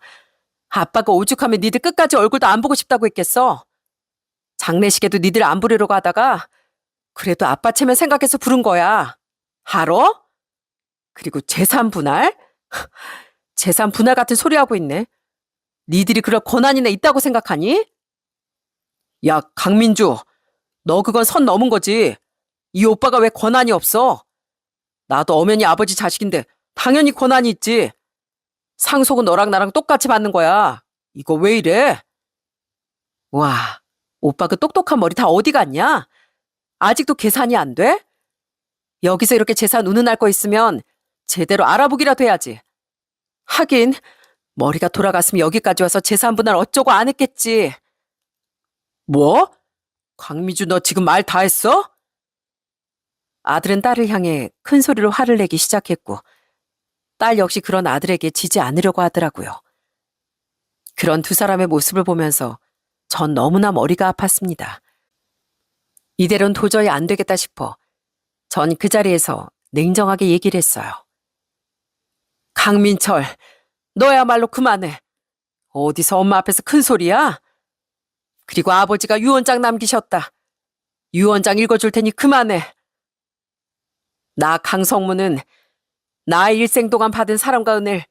A: 아빠가 오죽하면 니들 끝까지 얼굴도 안 보고 싶다고 했겠어. 장례식에도 니들 안 부르려고 하다가 그래도 아빠 체면 생각해서 부른 거야. 알어? 그리고 재산 분할? 재산 분할 같은 소리 하고 있네. 니들이 그럴 권한이나 있다고 생각하니? 야, 강민주, 너 그건 선 넘은 거지. 이 오빠가 왜 권한이 없어? 나도 엄연히 아버지 자식인데 당연히 권한이 있지. 상속은 너랑 나랑 똑같이 받는 거야. 이거 왜 이래? 와, 오빠 그 똑똑한 머리 다 어디 갔냐? 아직도 계산이 안 돼? 여기서 이렇게 재산 운운할 거 있으면 제대로 알아보기라도 해야지. 하긴 머리가 돌아갔으면 여기까지 와서 재산 분할 어쩌고 안 했겠지. 뭐? 강미주 너 지금 말 다 했어? 아들은 딸을 향해 큰 소리로 화를 내기 시작했고 딸 역시 그런 아들에게 지지 않으려고 하더라고요. 그런 두 사람의 모습을 보면서 전 너무나 머리가 아팠습니다. 이대로는 도저히 안 되겠다 싶어 전 그 자리에서 냉정하게 얘기를 했어요. 강민철, 너야말로 그만해. 어디서 엄마 앞에서 큰 소리야? 그리고 아버지가 유언장 남기셨다. 유언장 읽어줄 테니 그만해. 나 강성무는 나의 일생 동안 받은 사랑과 은혜를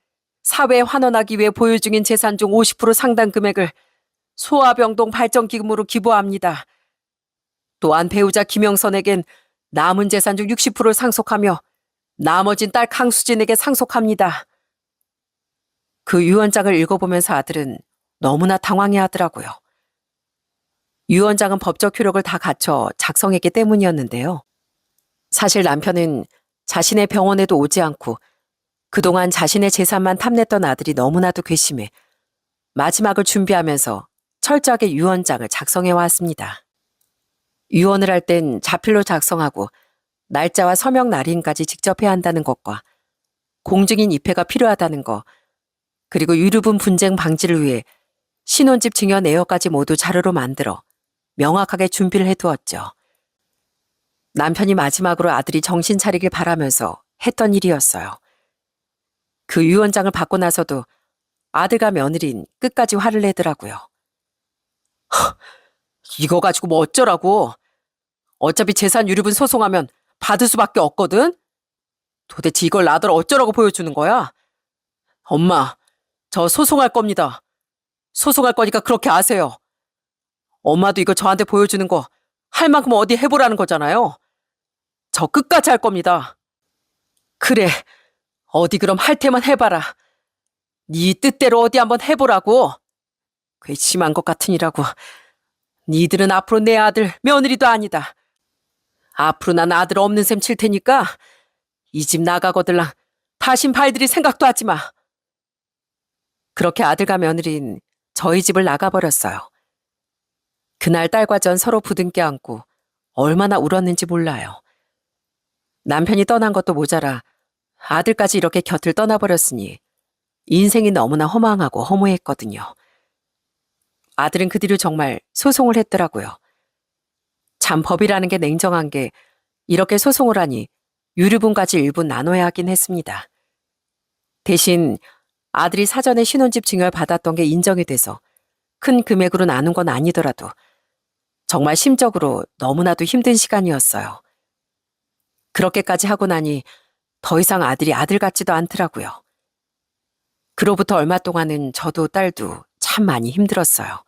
A: 사회에 환원하기 위해 보유 중인 재산 중 50% 상당 금액을 소아병동 발전기금으로 기부합니다. 또한 배우자 김영선에겐 남은 재산 중 60%를 상속하며 나머진 딸 강수진에게 상속합니다. 그 유언장을 읽어보면서 아들은 너무나 당황해하더라고요. 유언장은 법적 효력을 다 갖춰 작성했기 때문이었는데요. 사실 남편은 자신의 병원에도 오지 않고 그동안 자신의 재산만 탐냈던 아들이 너무나도 괘씸해 마지막을 준비하면서 철저하게 유언장을 작성해 왔습니다. 유언을 할 땐 자필로 작성하고 날짜와 서명 날인까지 직접 해야 한다는 것과 공증인 입회가 필요하다는 것, 그리고 유류분 분쟁 방지를 위해 신혼집 증여 내역까지 모두 자료로 만들어 명확하게 준비를 해두었죠. 남편이 마지막으로 아들이 정신 차리길 바라면서 했던 일이었어요. 그 유언장을 받고 나서도 아들과 며느린 끝까지 화를 내더라고요. 이거 가지고 뭐 어쩌라고. 어차피 재산 유류분 소송하면 받을 수밖에 없거든. 도대체 이걸 나더러 어쩌라고 보여주는 거야? 엄마, 저 소송할 겁니다. 소송할 거니까 그렇게 아세요. 엄마도 이거 저한테 보여주는 거 할 만큼 어디 해보라는 거잖아요. 저 끝까지 할 겁니다. 그래, 어디 그럼 할 테면 해봐라. 네 뜻대로 어디 한번 해보라고. 괘씸한 것 같으니라고. 니들은 앞으로 내 아들, 며느리도 아니다. 앞으로 난 아들 없는 셈 칠 테니까 이 집 나가거들랑 다신 발들이 생각도 하지 마. 그렇게 아들과 며느리는 저희 집을 나가버렸어요. 그날 딸과 전 서로 부둥켜 안고 얼마나 울었는지 몰라요. 남편이 떠난 것도 모자라 아들까지 이렇게 곁을 떠나버렸으니 인생이 너무나 허망하고 허무했거든요. 아들은 그 뒤로 정말 소송을 했더라고요. 참 법이라는 게 냉정한 게 이렇게 소송을 하니 유류분까지 일부 나눠야 하긴 했습니다. 대신 아들이 사전에 신혼집 증여를 받았던 게 인정이 돼서 큰 금액으로 나눈 건 아니더라도 정말 심적으로 너무나도 힘든 시간이었어요. 그렇게까지 하고 나니 더 이상 아들이 아들 같지도 않더라고요. 그로부터 얼마 동안은 저도 딸도 참 많이 힘들었어요.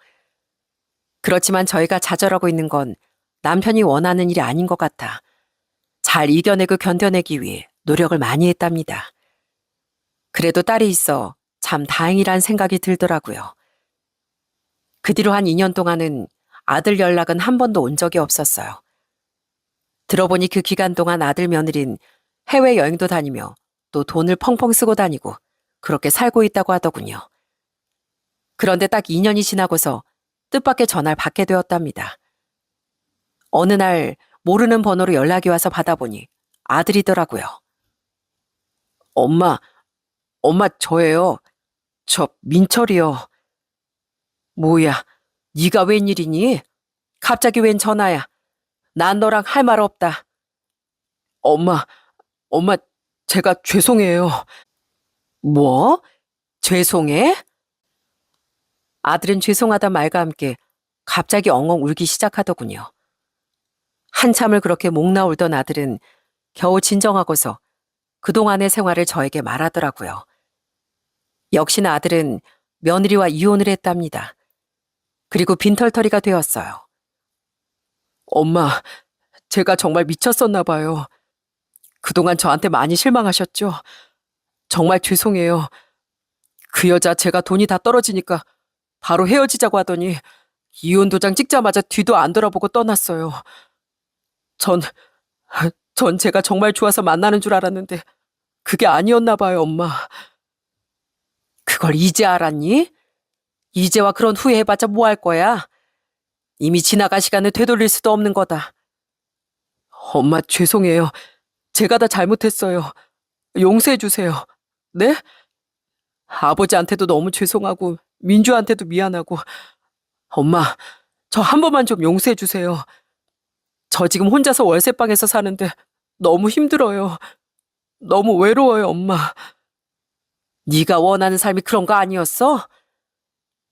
A: 그렇지만 저희가 좌절하고 있는 건 남편이 원하는 일이 아닌 것 같아 잘 이겨내고 견뎌내기 위해 노력을 많이 했답니다. 그래도 딸이 있어 참 다행이란 생각이 들더라고요. 그 뒤로 한 2년 동안은 아들 연락은 한 번도 온 적이 없었어요. 들어보니 그 기간 동안 아들 며느린 해외여행도 다니며 또 돈을 펑펑 쓰고 다니고 그렇게 살고 있다고 하더군요. 그런데 딱 2년이 지나고서 뜻밖의 전화를 받게 되었답니다. 어느 날 모르는 번호로 연락이 와서 받아보니 아들이더라고요. 엄마 저예요. 저 민철이요. 뭐야, 네가 웬일이니? 갑자기 웬 전화야? 난 너랑 할 말 없다. 엄마, 제가 죄송해요. 뭐? 죄송해? 아들은 죄송하단 말과 함께 갑자기 엉엉 울기 시작하더군요. 한참을 그렇게 목 나올던 아들은 겨우 진정하고서 그동안의 생활을 저에게 말하더라고요. 역시나 아들은 며느리와 이혼을 했답니다. 그리고 빈털터리가 되었어요. 엄마, 제가 정말 미쳤었나 봐요. 그동안 저한테 많이 실망하셨죠? 정말 죄송해요. 그 여자 제가 돈이 다 떨어지니까 바로 헤어지자고 하더니 이혼 도장 찍자마자 뒤도 안 돌아보고 떠났어요. 전 제가 정말 좋아서 만나는 줄 알았는데 그게 아니었나 봐요, 엄마. 그걸 이제 알았니? 이제와 그런 후회 해봤자 뭐 할 거야? 이미 지나간 시간을 되돌릴 수도 없는 거다. 엄마 죄송해요. 제가 다 잘못했어요. 용서해 주세요. 네? 아버지한테도 너무 죄송하고 민주한테도 미안하고 엄마 저 한 번만 좀 용서해 주세요. 저 지금 혼자서 월세방에서 사는데 너무 힘들어요. 너무 외로워요, 엄마. 네가 원하는 삶이 그런 거 아니었어?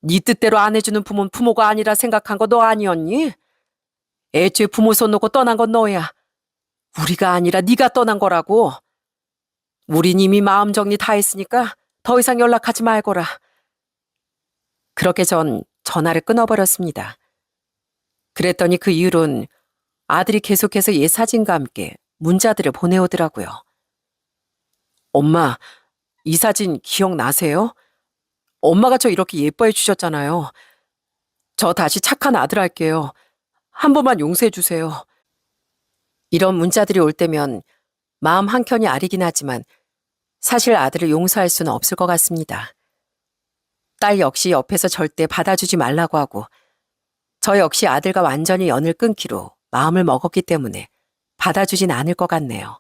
A: 네 뜻대로 안 해주는 부모는 부모가 아니라 생각한 거 너 아니었니? 애초에 부모 손 놓고 떠난 건 너야. 우리가 아니라 네가 떠난 거라고. 우린 이미 마음 정리 다 했으니까 더 이상 연락하지 말거라. 그렇게 전 전화를 끊어버렸습니다. 그랬더니 그 이후론 아들이 계속해서 옛 사진과 함께 문자들을 보내오더라고요. 엄마, 이 사진 기억나세요? 엄마가 저 이렇게 예뻐해 주셨잖아요. 저 다시 착한 아들 할게요. 한 번만 용서해 주세요. 이런 문자들이 올 때면 마음 한켠이 아리긴 하지만 사실 아들을 용서할 수는 없을 것 같습니다. 딸 역시 옆에서 절대 받아주지 말라고 하고 저 역시 아들과 완전히 연을 끊기로 마음을 먹었기 때문에 받아주진 않을 것 같네요.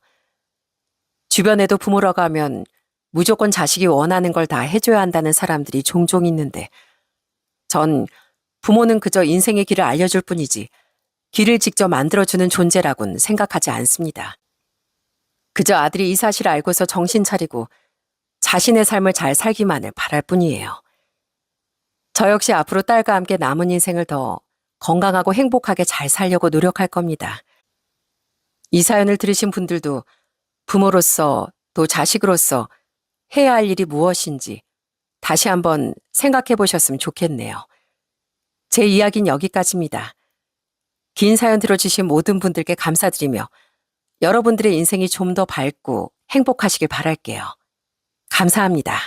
A: 주변에도 부모라고 하면 무조건 자식이 원하는 걸 다 해줘야 한다는 사람들이 종종 있는데 전 부모는 그저 인생의 길을 알려줄 뿐이지 길을 직접 만들어주는 존재라곤 생각하지 않습니다. 그저 아들이 이 사실을 알고서 정신 차리고 자신의 삶을 잘 살기만을 바랄 뿐이에요. 저 역시 앞으로 딸과 함께 남은 인생을 더 건강하고 행복하게 잘 살려고 노력할 겁니다. 이 사연을 들으신 분들도 부모로서 또 자식으로서 해야 할 일이 무엇인지 다시 한번 생각해 보셨으면 좋겠네요. 제 이야기는 여기까지입니다. 긴 사연 들어주신 모든 분들께 감사드리며 여러분들의 인생이 좀 더 밝고 행복하시길 바랄게요. 감사합니다.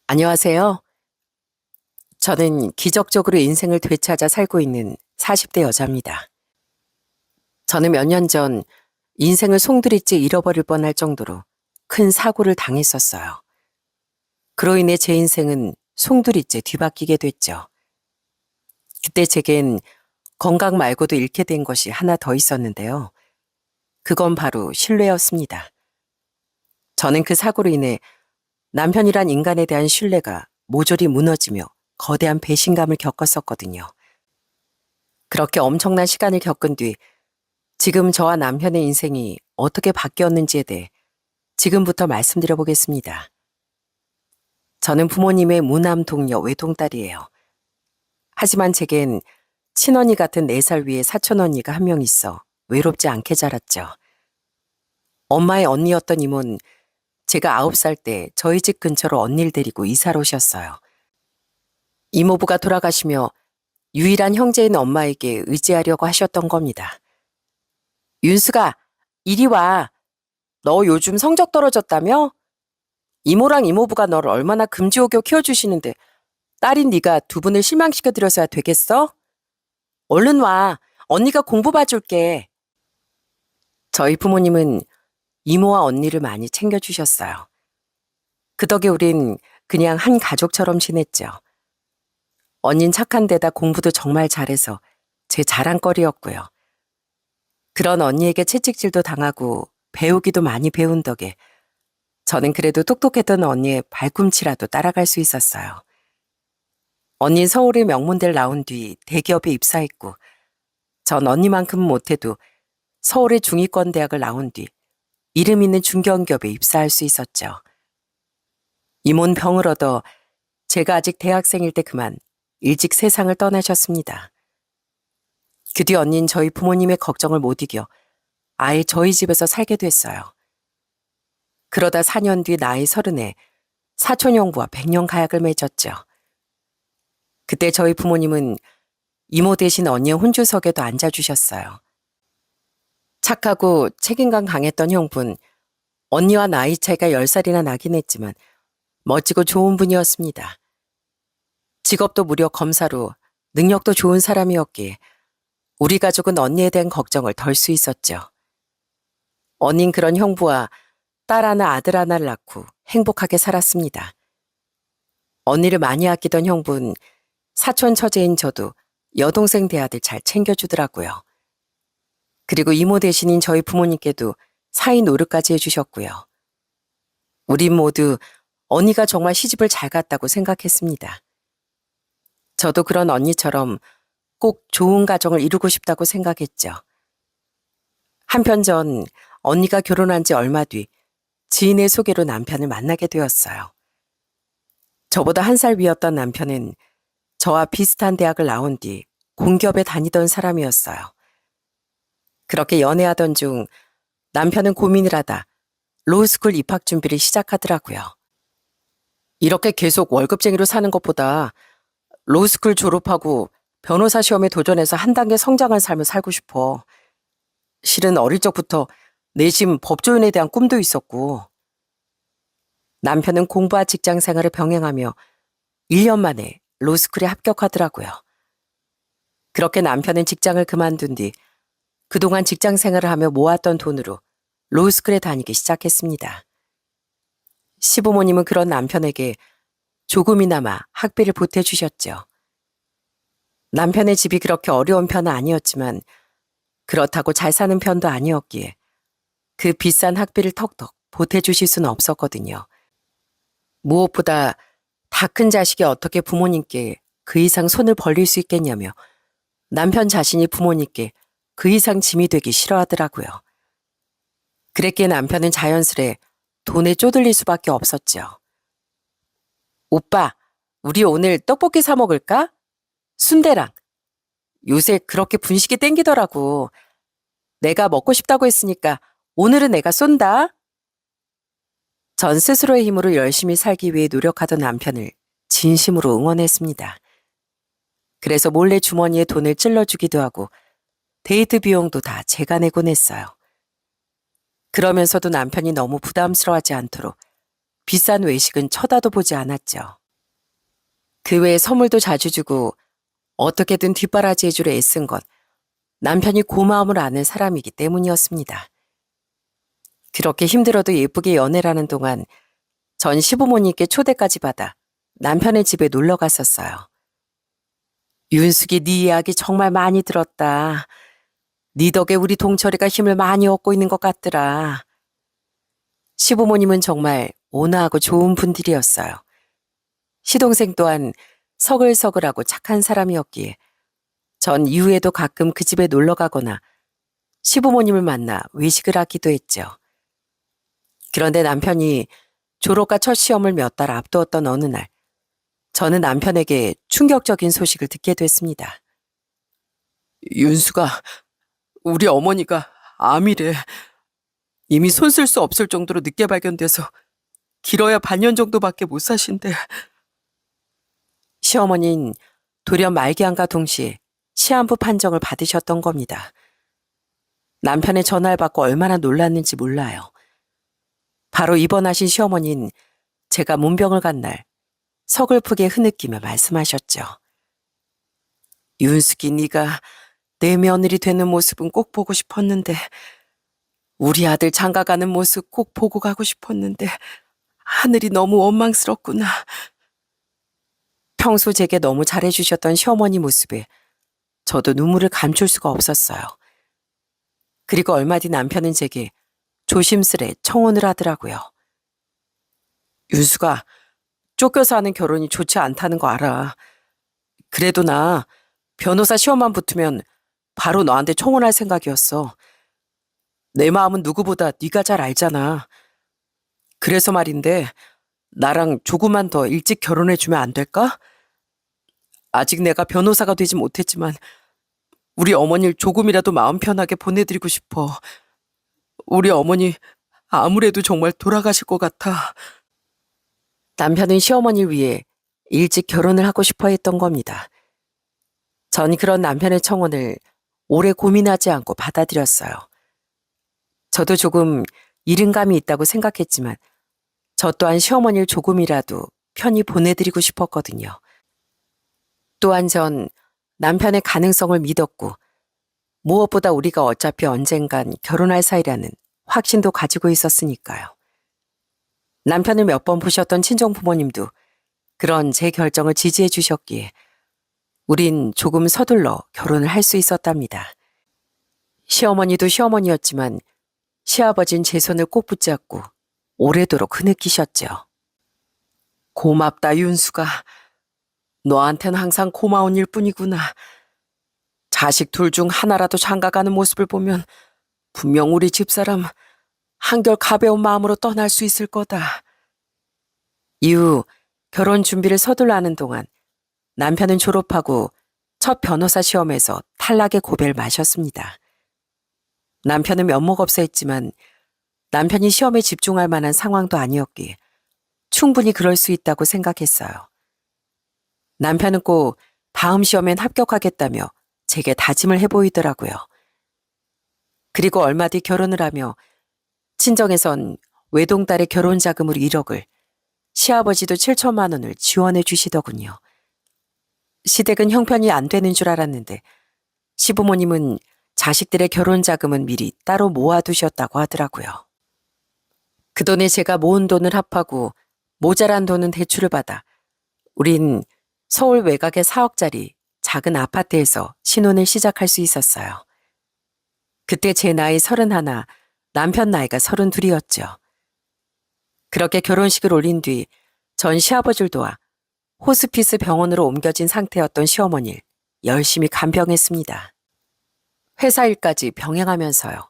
A: 안녕하세요. 저는 기적적으로 인생을 되찾아 살고 있는 40대 여자입니다. 저는 몇 년 전 인생을 송두리째 잃어버릴 뻔할 정도로 큰 사고를 당했었어요. 그로 인해 제 인생은 송두리째 뒤바뀌게 됐죠. 그때 제겐 건강 말고도 잃게 된 것이 하나 더 있었는데요. 그건 바로 신뢰였습니다. 저는 그 사고로 인해 남편이란 인간에 대한 신뢰가 모조리 무너지며 거대한 배신감을 겪었었거든요. 그렇게 엄청난 시간을 겪은 뒤 지금 저와 남편의 인생이 어떻게 바뀌었는지에 대해 지금부터 말씀드려 보겠습니다. 저는 부모님의 무남 동녀 외동딸이에요. 하지만 제겐 친언니 같은 4살 위의 사촌언니가 한 명 있어 외롭지 않게 자랐죠. 엄마의 언니였던 이모는 제가 9살 때 저희 집 근처로 언니를 데리고 이사를 오셨어요. 이모부가 돌아가시며 유일한 형제인 엄마에게 의지하려고 하셨던 겁니다. 윤수가, 이리 와. 너 요즘 성적 떨어졌다며? 이모랑 이모부가 너를 얼마나 금지옥여 키워주시는데 딸인 네가 두 분을 실망시켜드려서야 되겠어? 얼른 와. 언니가 공부 봐줄게. 저희 부모님은 이모와 언니를 많이 챙겨주셨어요. 그 덕에 우린 그냥 한 가족처럼 지냈죠. 언닌 착한 데다 공부도 정말 잘해서 제 자랑거리였고요. 그런 언니에게 채찍질도 당하고 배우기도 많이 배운 덕에 저는 그래도 똑똑했던 언니의 발꿈치라도 따라갈 수 있었어요. 언닌 서울의 명문대를 나온 뒤 대기업에 입사했고 전 언니만큼은 못해도 서울의 중위권 대학을 나온 뒤 이름 있는 중견기업에 입사할 수 있었죠. 이모는 병을 얻어 제가 아직 대학생일 때 그만 일찍 세상을 떠나셨습니다. 그 뒤 언니는 저희 부모님의 걱정을 못 이겨 아예 저희 집에서 살게 됐어요. 그러다 4년 뒤 나이 30에 사촌 형부와 100년 가약을 맺었죠. 그때 저희 부모님은 이모 대신 언니의 혼주석에도 앉아주셨어요. 착하고 책임감 강했던 형부는 언니와 나이 차이가 10살이나 나긴 했지만 멋지고 좋은 분이었습니다. 직업도 무려 검사로 능력도 좋은 사람이었기에 우리 가족은 언니에 대한 걱정을 덜 수 있었죠. 언닌 그런 형부와 딸 하나 아들 하나를 낳고 행복하게 살았습니다. 언니를 많이 아끼던 형부는 사촌 처제인 저도 여동생 대아들 잘 챙겨주더라고요. 그리고 이모 대신인 저희 부모님께도 사위 노릇까지 해주셨고요. 우린 모두 언니가 정말 시집을 잘 갔다고 생각했습니다. 저도 그런 언니처럼 꼭 좋은 가정을 이루고 싶다고 생각했죠. 한편 전 언니가 결혼한 지 얼마 뒤 지인의 소개로 남편을 만나게 되었어요. 저보다 1살 위였던 남편은 저와 비슷한 대학을 나온 뒤 공기업에 다니던 사람이었어요. 그렇게 연애하던 중 남편은 고민을 하다 로스쿨 입학 준비를 시작하더라고요. 이렇게 계속 월급쟁이로 사는 것보다 로스쿨 졸업하고 변호사 시험에 도전해서 한 단계 성장한 삶을 살고 싶어. 실은 어릴 적부터 내심 법조인에 대한 꿈도 있었고. 남편은 공부와 직장 생활을 병행하며 1년 만에 로스쿨에 합격하더라고요. 그렇게 남편은 직장을 그만둔 뒤 그동안 직장 생활을 하며 모았던 돈으로 로스쿨에 다니기 시작했습니다. 시부모님은 그런 남편에게 조금이나마 학비를 보태주셨죠. 남편의 집이 그렇게 어려운 편은 아니었지만 그렇다고 잘 사는 편도 아니었기에 그 비싼 학비를 턱턱 보태주실 수는 없었거든요. 무엇보다 다 큰 자식이 어떻게 부모님께 그 이상 손을 벌릴 수 있겠냐며 남편 자신이 부모님께 그 이상 짐이 되기 싫어하더라고요. 그랬기에 남편은 자연스레 돈에 쪼들릴 수밖에 없었죠. 오빠, 우리 오늘 떡볶이 사 먹을까? 순대랑. 요새 그렇게 분식이 땡기더라고. 내가 먹고 싶다고 했으니까 오늘은 내가 쏜다. 전 스스로의 힘으로 열심히 살기 위해 노력하던 남편을 진심으로 응원했습니다. 그래서 몰래 주머니에 돈을 찔러주기도 하고 데이트 비용도 다 제가 내곤 했어요. 그러면서도 남편이 너무 부담스러워하지 않도록 비싼 외식은 쳐다도 보지 않았죠. 그 외에 선물도 자주 주고 어떻게든 뒷바라지 해주려 애쓴 건 남편이 고마움을 아는 사람이기 때문이었습니다. 그렇게 힘들어도 예쁘게 연애라는 동안 전 시부모님께 초대까지 받아 남편의 집에 놀러 갔었어요. 윤숙이 네 이야기 정말 많이 들었다. 네 덕에 우리 동철이가 힘을 많이 얻고 있는 것 같더라. 시부모님은 정말 온화하고 좋은 분들이었어요. 시동생 또한 서글서글하고 착한 사람이었기에 전 이후에도 가끔 그 집에 놀러 가거나 시부모님을 만나 외식을 하기도 했죠. 그런데 남편이 졸업과 첫 시험을 몇 달 앞두었던 어느 날, 저는 남편에게 충격적인 소식을 듣게 됐습니다. 윤수가, 우리 어머니가 암이래. 이미 손 쓸 수 없을 정도로 늦게 발견돼서 길어야 반년 정도밖에 못 사신대. 시어머니는 돌연 말기암과 동시에 시한부 판정을 받으셨던 겁니다. 남편의 전화를 받고 얼마나 놀랐는지 몰라요. 바로 입원하신 시어머니는 제가 문병을 간 날 서글프게 흐느끼며 말씀하셨죠. 윤숙이 네가 내 며느리 되는 모습은 꼭 보고 싶었는데 우리 아들 장가가는 모습 꼭 보고 가고 싶었는데 하늘이 너무 원망스럽구나. 평소 제게 너무 잘해주셨던 시어머니 모습에 저도 눈물을 감출 수가 없었어요. 그리고 얼마 뒤 남편은 제게 조심스레 청혼을 하더라고요. 윤수가 쫓겨서 하는 결혼이 좋지 않다는 거 알아. 그래도 나 변호사 시험만 붙으면 바로 너한테 청혼할 생각이었어. 내 마음은 누구보다 네가 잘 알잖아. 그래서 말인데 나랑 조금만 더 일찍 결혼해주면 안 될까? 아직 내가 변호사가 되지 못했지만 우리 어머니를 조금이라도 마음 편하게 보내드리고 싶어. 우리 어머니 아무래도 정말 돌아가실 것 같아. 남편은 시어머니를 위해 일찍 결혼을 하고 싶어 했던 겁니다. 전 그런 남편의 청혼을 오래 고민하지 않고 받아들였어요. 저도 조금 잃은 감이 있다고 생각했지만 저 또한 시어머니를 조금이라도 편히 보내드리고 싶었거든요. 또한 전 남편의 가능성을 믿었고 무엇보다 우리가 어차피 언젠간 결혼할 사이라는 확신도 가지고 있었으니까요. 남편을 몇 번 보셨던 친정 부모님도 그런 제 결정을 지지해 주셨기에 우린 조금 서둘러 결혼을 할 수 있었답니다. 시어머니도 시어머니였지만 시아버진 제 손을 꼭 붙잡고 오래도록 흐느끼셨죠. 고맙다 윤수가. 너한텐 항상 고마운 일뿐이구나. 자식 둘 중 하나라도 장가가는 모습을 보면 분명 우리 집사람 한결 가벼운 마음으로 떠날 수 있을 거다. 이후 결혼 준비를 서둘러 하는 동안 남편은 졸업하고 첫 변호사 시험에서 탈락의 고배를 마셨습니다. 남편은 면목없어 했지만 남편이 시험에 집중할 만한 상황도 아니었기에 충분히 그럴 수 있다고 생각했어요. 남편은 꼭 다음 시험엔 합격하겠다며 제게 다짐을 해보이더라고요. 그리고 얼마 뒤 결혼을 하며 친정에선 외동딸의 결혼자금으로 1억을, 시아버지도 7천만 원을 지원해 주시더군요. 시댁은 형편이 안 되는 줄 알았는데 시부모님은 자식들의 결혼자금은 미리 따로 모아두셨다고 하더라고요. 그 돈에 제가 모은 돈을 합하고 모자란 돈은 대출을 받아 우린 서울 외곽의 4억짜리 작은 아파트에서 신혼을 시작할 수 있었어요. 그때 제 나이 31, 남편 나이가 32였죠. 그렇게 결혼식을 올린 뒤 전 시아버지를 도와 호스피스 병원으로 옮겨진 상태였던 시어머니를 열심히 간병했습니다. 회사 일까지 병행하면서요.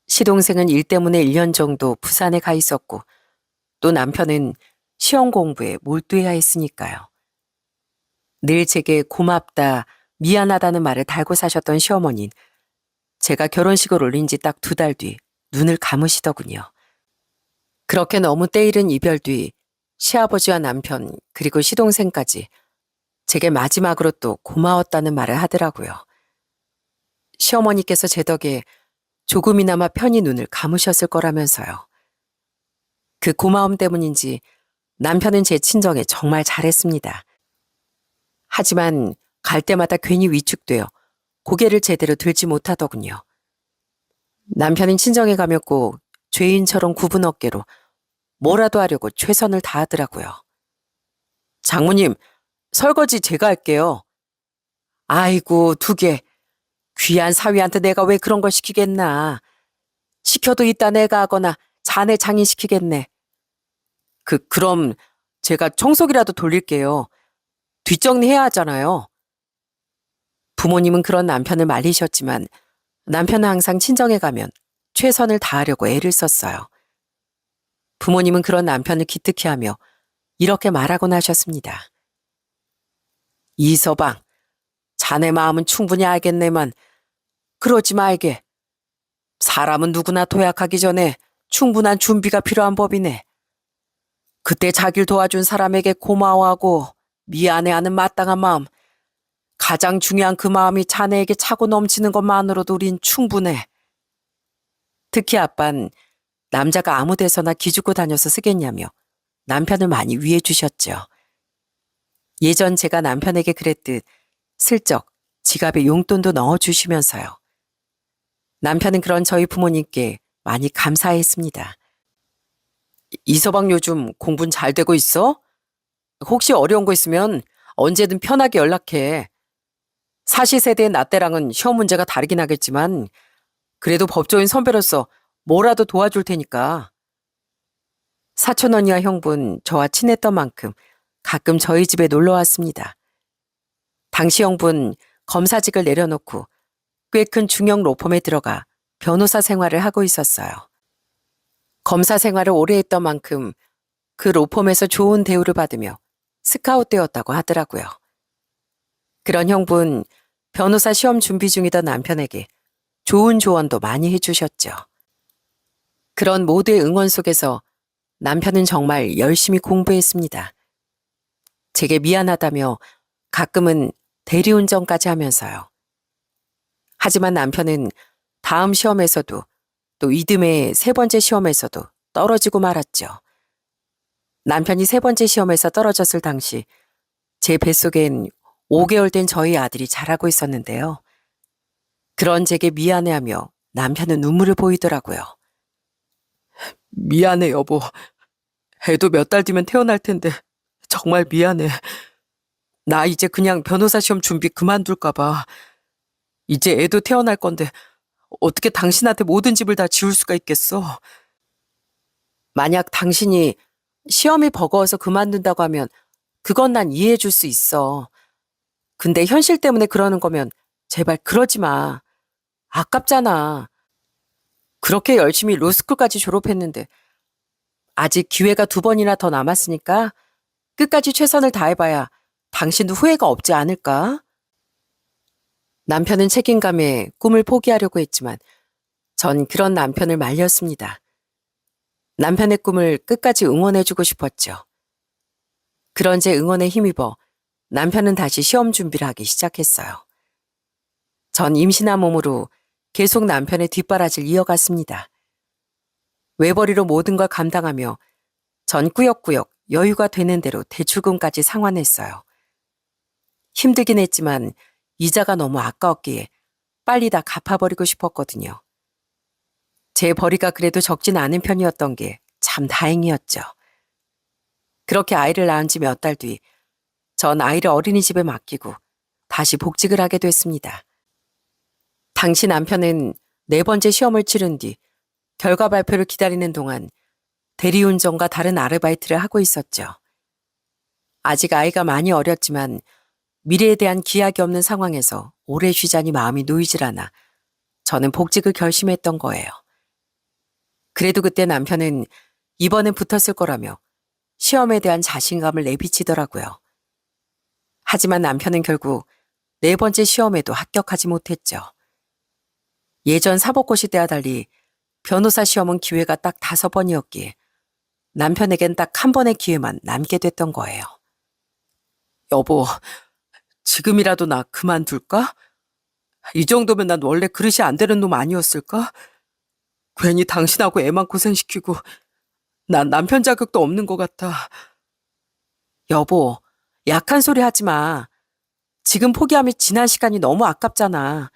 A: 시동생은 일 때문에 1년 정도 부산에 가 있었고 또 남편은 시험 공부에 몰두해야 했으니까요. 늘 제게 고맙다, 미안하다는 말을 달고 사셨던 시어머니는 제가 결혼식을 올린 지 딱 2달 뒤 눈을 감으시더군요. 그렇게 너무 때이른 이별 뒤 시아버지와 남편 그리고 시동생까지 제게 마지막으로 또 고마웠다는 말을 하더라고요. 시어머니께서 제 덕에 조금이나마 편히 눈을 감으셨을 거라면서요. 그 고마움 때문인지 남편은 제 친정에 정말 잘했습니다. 하지만 갈 때마다 괜히 위축되어 고개를 제대로 들지 못하더군요. 남편은 친정에 가면 꼭 죄인처럼 굽은 어깨로 뭐라도 하려고 최선을 다하더라고요. 장모님, 설거지 제가 할게요. 아이고, 2개. 귀한 사위한테 내가 왜 그런 걸 시키겠나. 시켜도 이따 내가 하거나 자네 장인시키겠네. 그럼 제가 청소기라도 돌릴게요. 뒷정리해야 하잖아요. 부모님은 그런 남편을 말리셨지만 남편은 항상 친정에 가면 최선을 다하려고 애를 썼어요. 부모님은 그런 남편을 기특해 하며 이렇게 말하곤 하셨습니다. 이서방, 자네 마음은 충분히 알겠네만 그러지 말게. 사람은 누구나 도약하기 전에 충분한 준비가 필요한 법이네. 그때 자기를 도와준 사람에게 고마워하고 미안해하는 마땅한 마음, 가장 중요한 그 마음이 자네에게 차고 넘치는 것만으로도 우린 충분해. 특히 아빤 남자가 아무 데서나 기죽고 다녀서 쓰겠냐며 남편을 많이 위해 주셨죠. 예전 제가 남편에게 그랬듯 슬쩍 지갑에 용돈도 넣어주시면서요. 남편은 그런 저희 부모님께 많이 감사했습니다. 이서방 요즘 공부는 잘 되고 있어? 혹시 어려운 거 있으면 언제든 편하게 연락해. 사시세대의 나 때랑은 시험 문제가 다르긴 하겠지만 그래도 법조인 선배로서 뭐라도 도와줄 테니까. 사촌 언니와 형부는 저와 친했던 만큼 가끔 저희 집에 놀러 왔습니다. 당시 형부는 검사직을 내려놓고 꽤 큰 중형 로펌에 들어가 변호사 생활을 하고 있었어요. 검사 생활을 오래 했던 만큼 그 로펌에서 좋은 대우를 받으며 스카웃되었다고 하더라고요. 그런 형부는 변호사 시험 준비 중이던 남편에게 좋은 조언도 많이 해주셨죠. 그런 모두의 응원 속에서 남편은 정말 열심히 공부했습니다. 제게 미안하다며 가끔은 대리운전까지 하면서요. 하지만 남편은 다음 시험에서도 또 이듬해 3번째 시험에서도 떨어지고 말았죠. 남편이 3번째 시험에서 떨어졌을 당시 제 뱃속엔 5개월 된 저희 아들이 자라고 있었는데요. 그런 제게 미안해하며 남편은 눈물을 보이더라고요. 미안해 여보. 애도 몇 달 뒤면 태어날 텐데 정말 미안해. 나 이제 그냥 변호사 시험 준비 그만둘까 봐. 이제 애도 태어날 건데 어떻게 당신한테 모든 집을 다 지울 수가 있겠어. 만약 당신이 시험이 버거워서 그만둔다고 하면 그건 난 이해해 줄 수 있어. 근데 현실 때문에 그러는 거면 제발 그러지 마. 아깝잖아. 그렇게 열심히 로스쿨까지 졸업했는데 아직 기회가 2번이나 더 남았으니까 끝까지 최선을 다해봐야 당신도 후회가 없지 않을까? 남편은 책임감에 꿈을 포기하려고 했지만 전 그런 남편을 말렸습니다. 남편의 꿈을 끝까지 응원해주고 싶었죠. 그런 제 응원에 힘입어 남편은 다시 시험 준비를 하기 시작했어요. 전 임신한 몸으로 계속 남편의 뒷바라지를 이어갔습니다. 외벌이로 모든 걸 감당하며 전 꾸역꾸역 여유가 되는 대로 대출금까지 상환했어요. 힘들긴 했지만 이자가 너무 아까웠기에 빨리 다 갚아버리고 싶었거든요. 제 벌이가 그래도 적진 않은 편이었던 게 참 다행이었죠. 그렇게 아이를 낳은 지 몇 달 뒤, 전 아이를 어린이집에 맡기고 다시 복직을 하게 됐습니다. 당시 남편은 4번째 시험을 치른 뒤 결과 발표를 기다리는 동안 대리운전과 다른 아르바이트를 하고 있었죠. 아직 아이가 많이 어렸지만 미래에 대한 기약이 없는 상황에서 오래 쉬자니 마음이 놓이질 않아 저는 복직을 결심했던 거예요. 그래도 그때 남편은 이번엔 붙었을 거라며 시험에 대한 자신감을 내비치더라고요. 하지만 남편은 결국 4번째 시험에도 합격하지 못했죠. 예전 사법고시 때와 달리 변호사 시험은 기회가 딱 5번이었기에 남편에겐 딱 1번의 기회만 남게 됐던 거예요. 여보, 지금이라도 나 그만둘까? 이 정도면 난 원래 그릇이 안 되는 놈 아니었을까? 괜히 당신하고 애만 고생시키고 난 남편 자격도 없는 것 같아. 여보, 약한 소리 하지 마. 지금 포기하면 지난 시간이 너무 아깝잖아.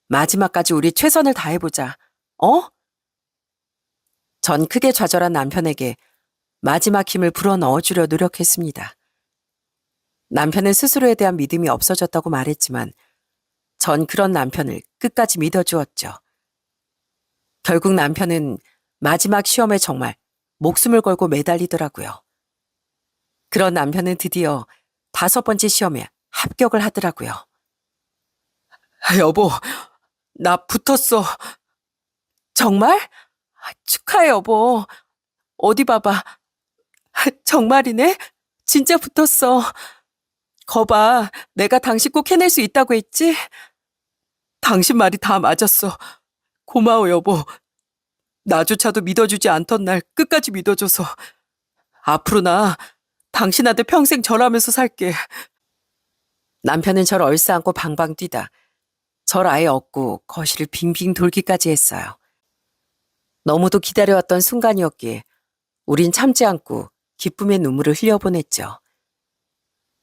A: 마지막까지 우리 최선을 다해보자. 어? 전 크게 좌절한 남편에게 마지막 힘을 불어넣어주려 노력했습니다. 남편은 스스로에 대한 믿음이 없어졌다고 말했지만 전 그런 남편을 끝까지 믿어주었죠. 결국 남편은 마지막 시험에 정말 목숨을 걸고 매달리더라고요. 그런 남편은 드디어 5번째 시험에 합격을 하더라고요. 여보, 나 붙었어. 정말? 축하해, 여보. 어디 봐봐. 정말이네? 진짜 붙었어. 거봐, 내가 당신 꼭 해낼 수 있다고 했지? 당신 말이 다 맞았어. 고마워, 여보. 나조차도 믿어주지 않던 날 끝까지 믿어줘서. 앞으로 나 당신한테 평생 절하면서 살게. 남편은 절 얼싸안고 방방 뛰다 절 아예 업고 거실을 빙빙 돌기까지 했어요. 너무도 기다려왔던 순간이었기에 우린 참지 않고 기쁨의 눈물을 흘려보냈죠.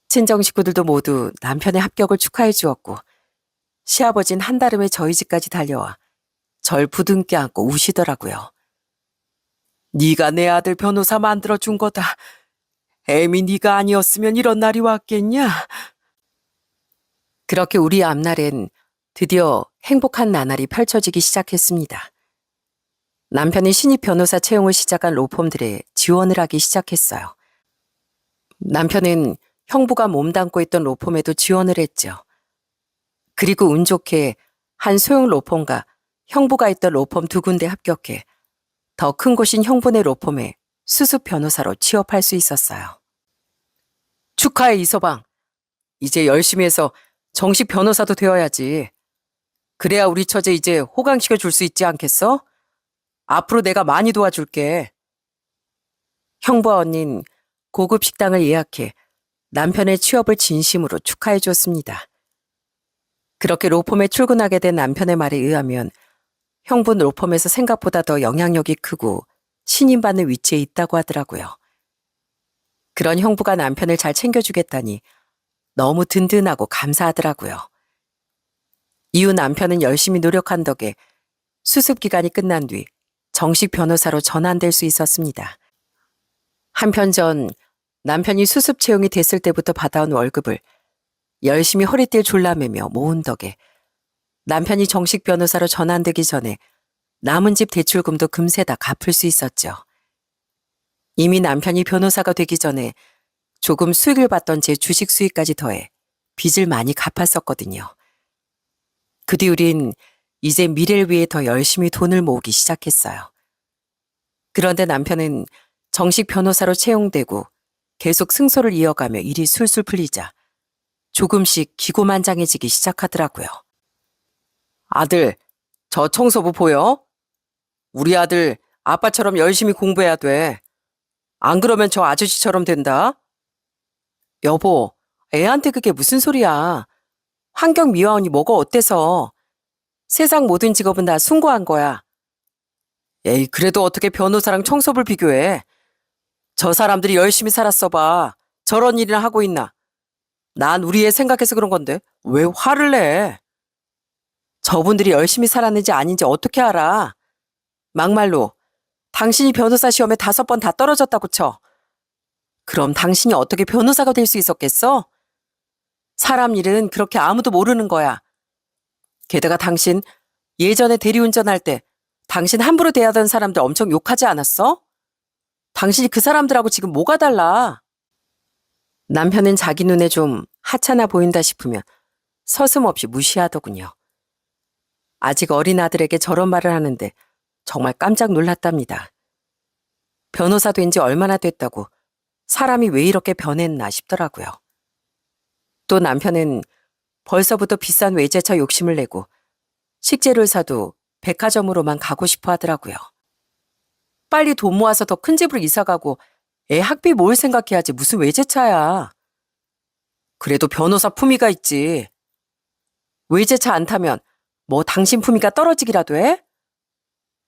A: 친정 식구들도 모두 남편의 합격을 축하해 주었고 시아버진 한달음에 저희 집까지 달려와 절 부둥켜 안고 우시더라고요. 네가 내 아들 변호사 만들어준 거다. 애미 네가 아니었으면 이런 날이 왔겠냐? 그렇게 우리 앞날엔 드디어 행복한 나날이 펼쳐지기 시작했습니다. 남편이 신입 변호사 채용을 시작한 로펌들에 지원을 하기 시작했어요. 남편은 형부가 몸담고 있던 로펌에도 지원을 했죠. 그리고 운 좋게 한 소형 로펌과 형부가 있던 로펌 2군데 합격해 더 큰 곳인 형부네 로펌에 수습 변호사로 취업할 수 있었어요. 축하해, 이서방. 이제 열심히 해서 정식 변호사도 되어야지. 그래야 우리 처제 이제 호강시켜 줄 수 있지 않겠어? 앞으로 내가 많이 도와줄게. 형부와 언닌 고급 식당을 예약해 남편의 취업을 진심으로 축하해 줬습니다. 그렇게 로펌에 출근하게 된 남편의 말에 의하면 형부는 로펌에서 생각보다 더 영향력이 크고 신임받는 위치에 있다고 하더라고요. 그런 형부가 남편을 잘 챙겨주겠다니 너무 든든하고 감사하더라고요. 이후 남편은 열심히 노력한 덕에 수습 기간이 끝난 뒤 정식 변호사로 전환될 수 있었습니다. 한편 전 남편이 수습 채용이 됐을 때부터 받아온 월급을 열심히 허리띠를 졸라매며 모은 덕에 남편이 정식 변호사로 전환되기 전에 남은 집 대출금도 금세 다 갚을 수 있었죠. 이미 남편이 변호사가 되기 전에 조금 수익을 받던 제 주식 수익까지 더해 빚을 많이 갚았었거든요. 그 뒤 우린 이제 미래를 위해 더 열심히 돈을 모으기 시작했어요. 그런데 남편은 정식 변호사로 채용되고 계속 승소를 이어가며 일이 술술 풀리자 조금씩 기고만장해지기 시작하더라고요. 아들, 저 청소부 보여? 우리 아들 아빠처럼 열심히 공부해야 돼. 안 그러면 저 아저씨처럼 된다. 여보, 애한테 그게 무슨 소리야. 환경미화원이 뭐가 어때서. 세상 모든 직업은 다 숭고한 거야. 에이, 그래도 어떻게 변호사랑 청소부를 비교해. 저 사람들이 열심히 살았어 봐. 저런 일이나 하고 있나. 난 우리 애 생각해서 그런 건데 왜 화를 내. 저분들이 열심히 살았는지 아닌지 어떻게 알아. 막말로 당신이 변호사 시험에 5번 다 떨어졌다고 쳐. 그럼 당신이 어떻게 변호사가 될 수 있었겠어? 사람 일은 그렇게 아무도 모르는 거야. 게다가 당신 예전에 대리운전할 때 당신 함부로 대하던 사람들 엄청 욕하지 않았어? 당신이 그 사람들하고 지금 뭐가 달라? 남편은 자기 눈에 좀 하찮아 보인다 싶으면 서슴없이 무시하더군요. 아직 어린 아들에게 저런 말을 하는데 정말 깜짝 놀랐답니다. 변호사 된 지 얼마나 됐다고 사람이 왜 이렇게 변했나 싶더라고요. 또 남편은 벌써부터 비싼 외제차 욕심을 내고 식재료를 사도 백화점으로만 가고 싶어 하더라고요. 빨리 돈 모아서 더 큰 집으로 이사 가고 애 학비 모을 생각해야지 무슨 외제차야. 그래도 변호사 품위가 있지. 외제차 안 타면 뭐 당신 품위가 떨어지기라도 해?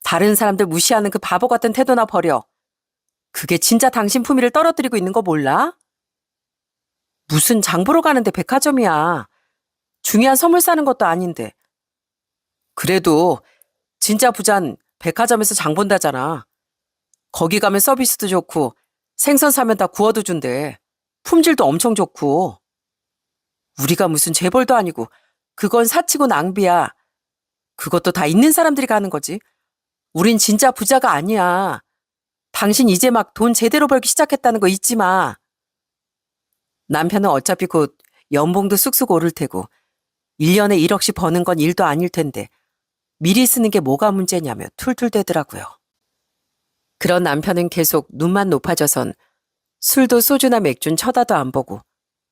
A: 다른 사람들 무시하는 그 바보 같은 태도나 버려. 그게 진짜 당신 품위를 떨어뜨리고 있는 거 몰라? 무슨 장 보러 가는데 백화점이야. 중요한 선물 사는 것도 아닌데. 그래도 진짜 부잔 백화점에서 장 본다잖아. 거기 가면 서비스도 좋고 생선 사면 다 구워도 준대. 품질도 엄청 좋고. 우리가 무슨 재벌도 아니고 그건 사치고 낭비야. 그것도 다 있는 사람들이 가는 거지. 우린 진짜 부자가 아니야. 당신 이제 막 돈 제대로 벌기 시작했다는 거 잊지 마. 남편은 어차피 곧 연봉도 쑥쑥 오를 테고 1년에 1억씩 버는 건 일도 아닐 텐데 미리 쓰는 게 뭐가 문제냐며 툴툴대더라고요. 그런 남편은 계속 눈만 높아져선 술도 소주나 맥주는 쳐다도 안 보고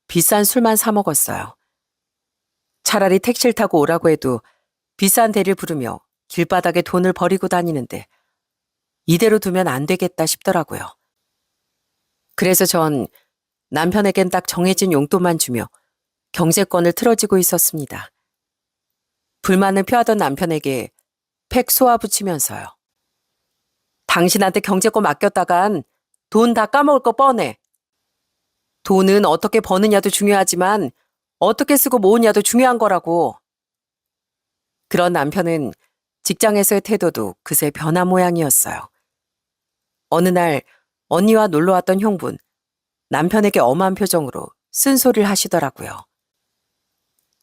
A: 비싼 술만 사 먹었어요. 차라리 택시를 타고 오라고 해도 비싼 대리를 부르며 길바닥에 돈을 버리고 다니는데 이대로 두면 안 되겠다 싶더라고요. 그래서 전 남편에겐 딱 정해진 용돈만 주며 경제권을 틀어지고 있었습니다. 불만을 표하던 남편에게 팩 쏘아붙이면서요. 당신한테 경제권 맡겼다간 돈 다 까먹을 거 뻔해. 돈은 어떻게 버느냐도 중요하지만 어떻게 쓰고 모으냐도 중요한 거라고. 그런 남편은 직장에서의 태도도 그새 변한 모양이었어요. 어느 날 언니와 놀러 왔던 형분, 남편에게 엄한 표정으로 쓴소리를 하시더라고요.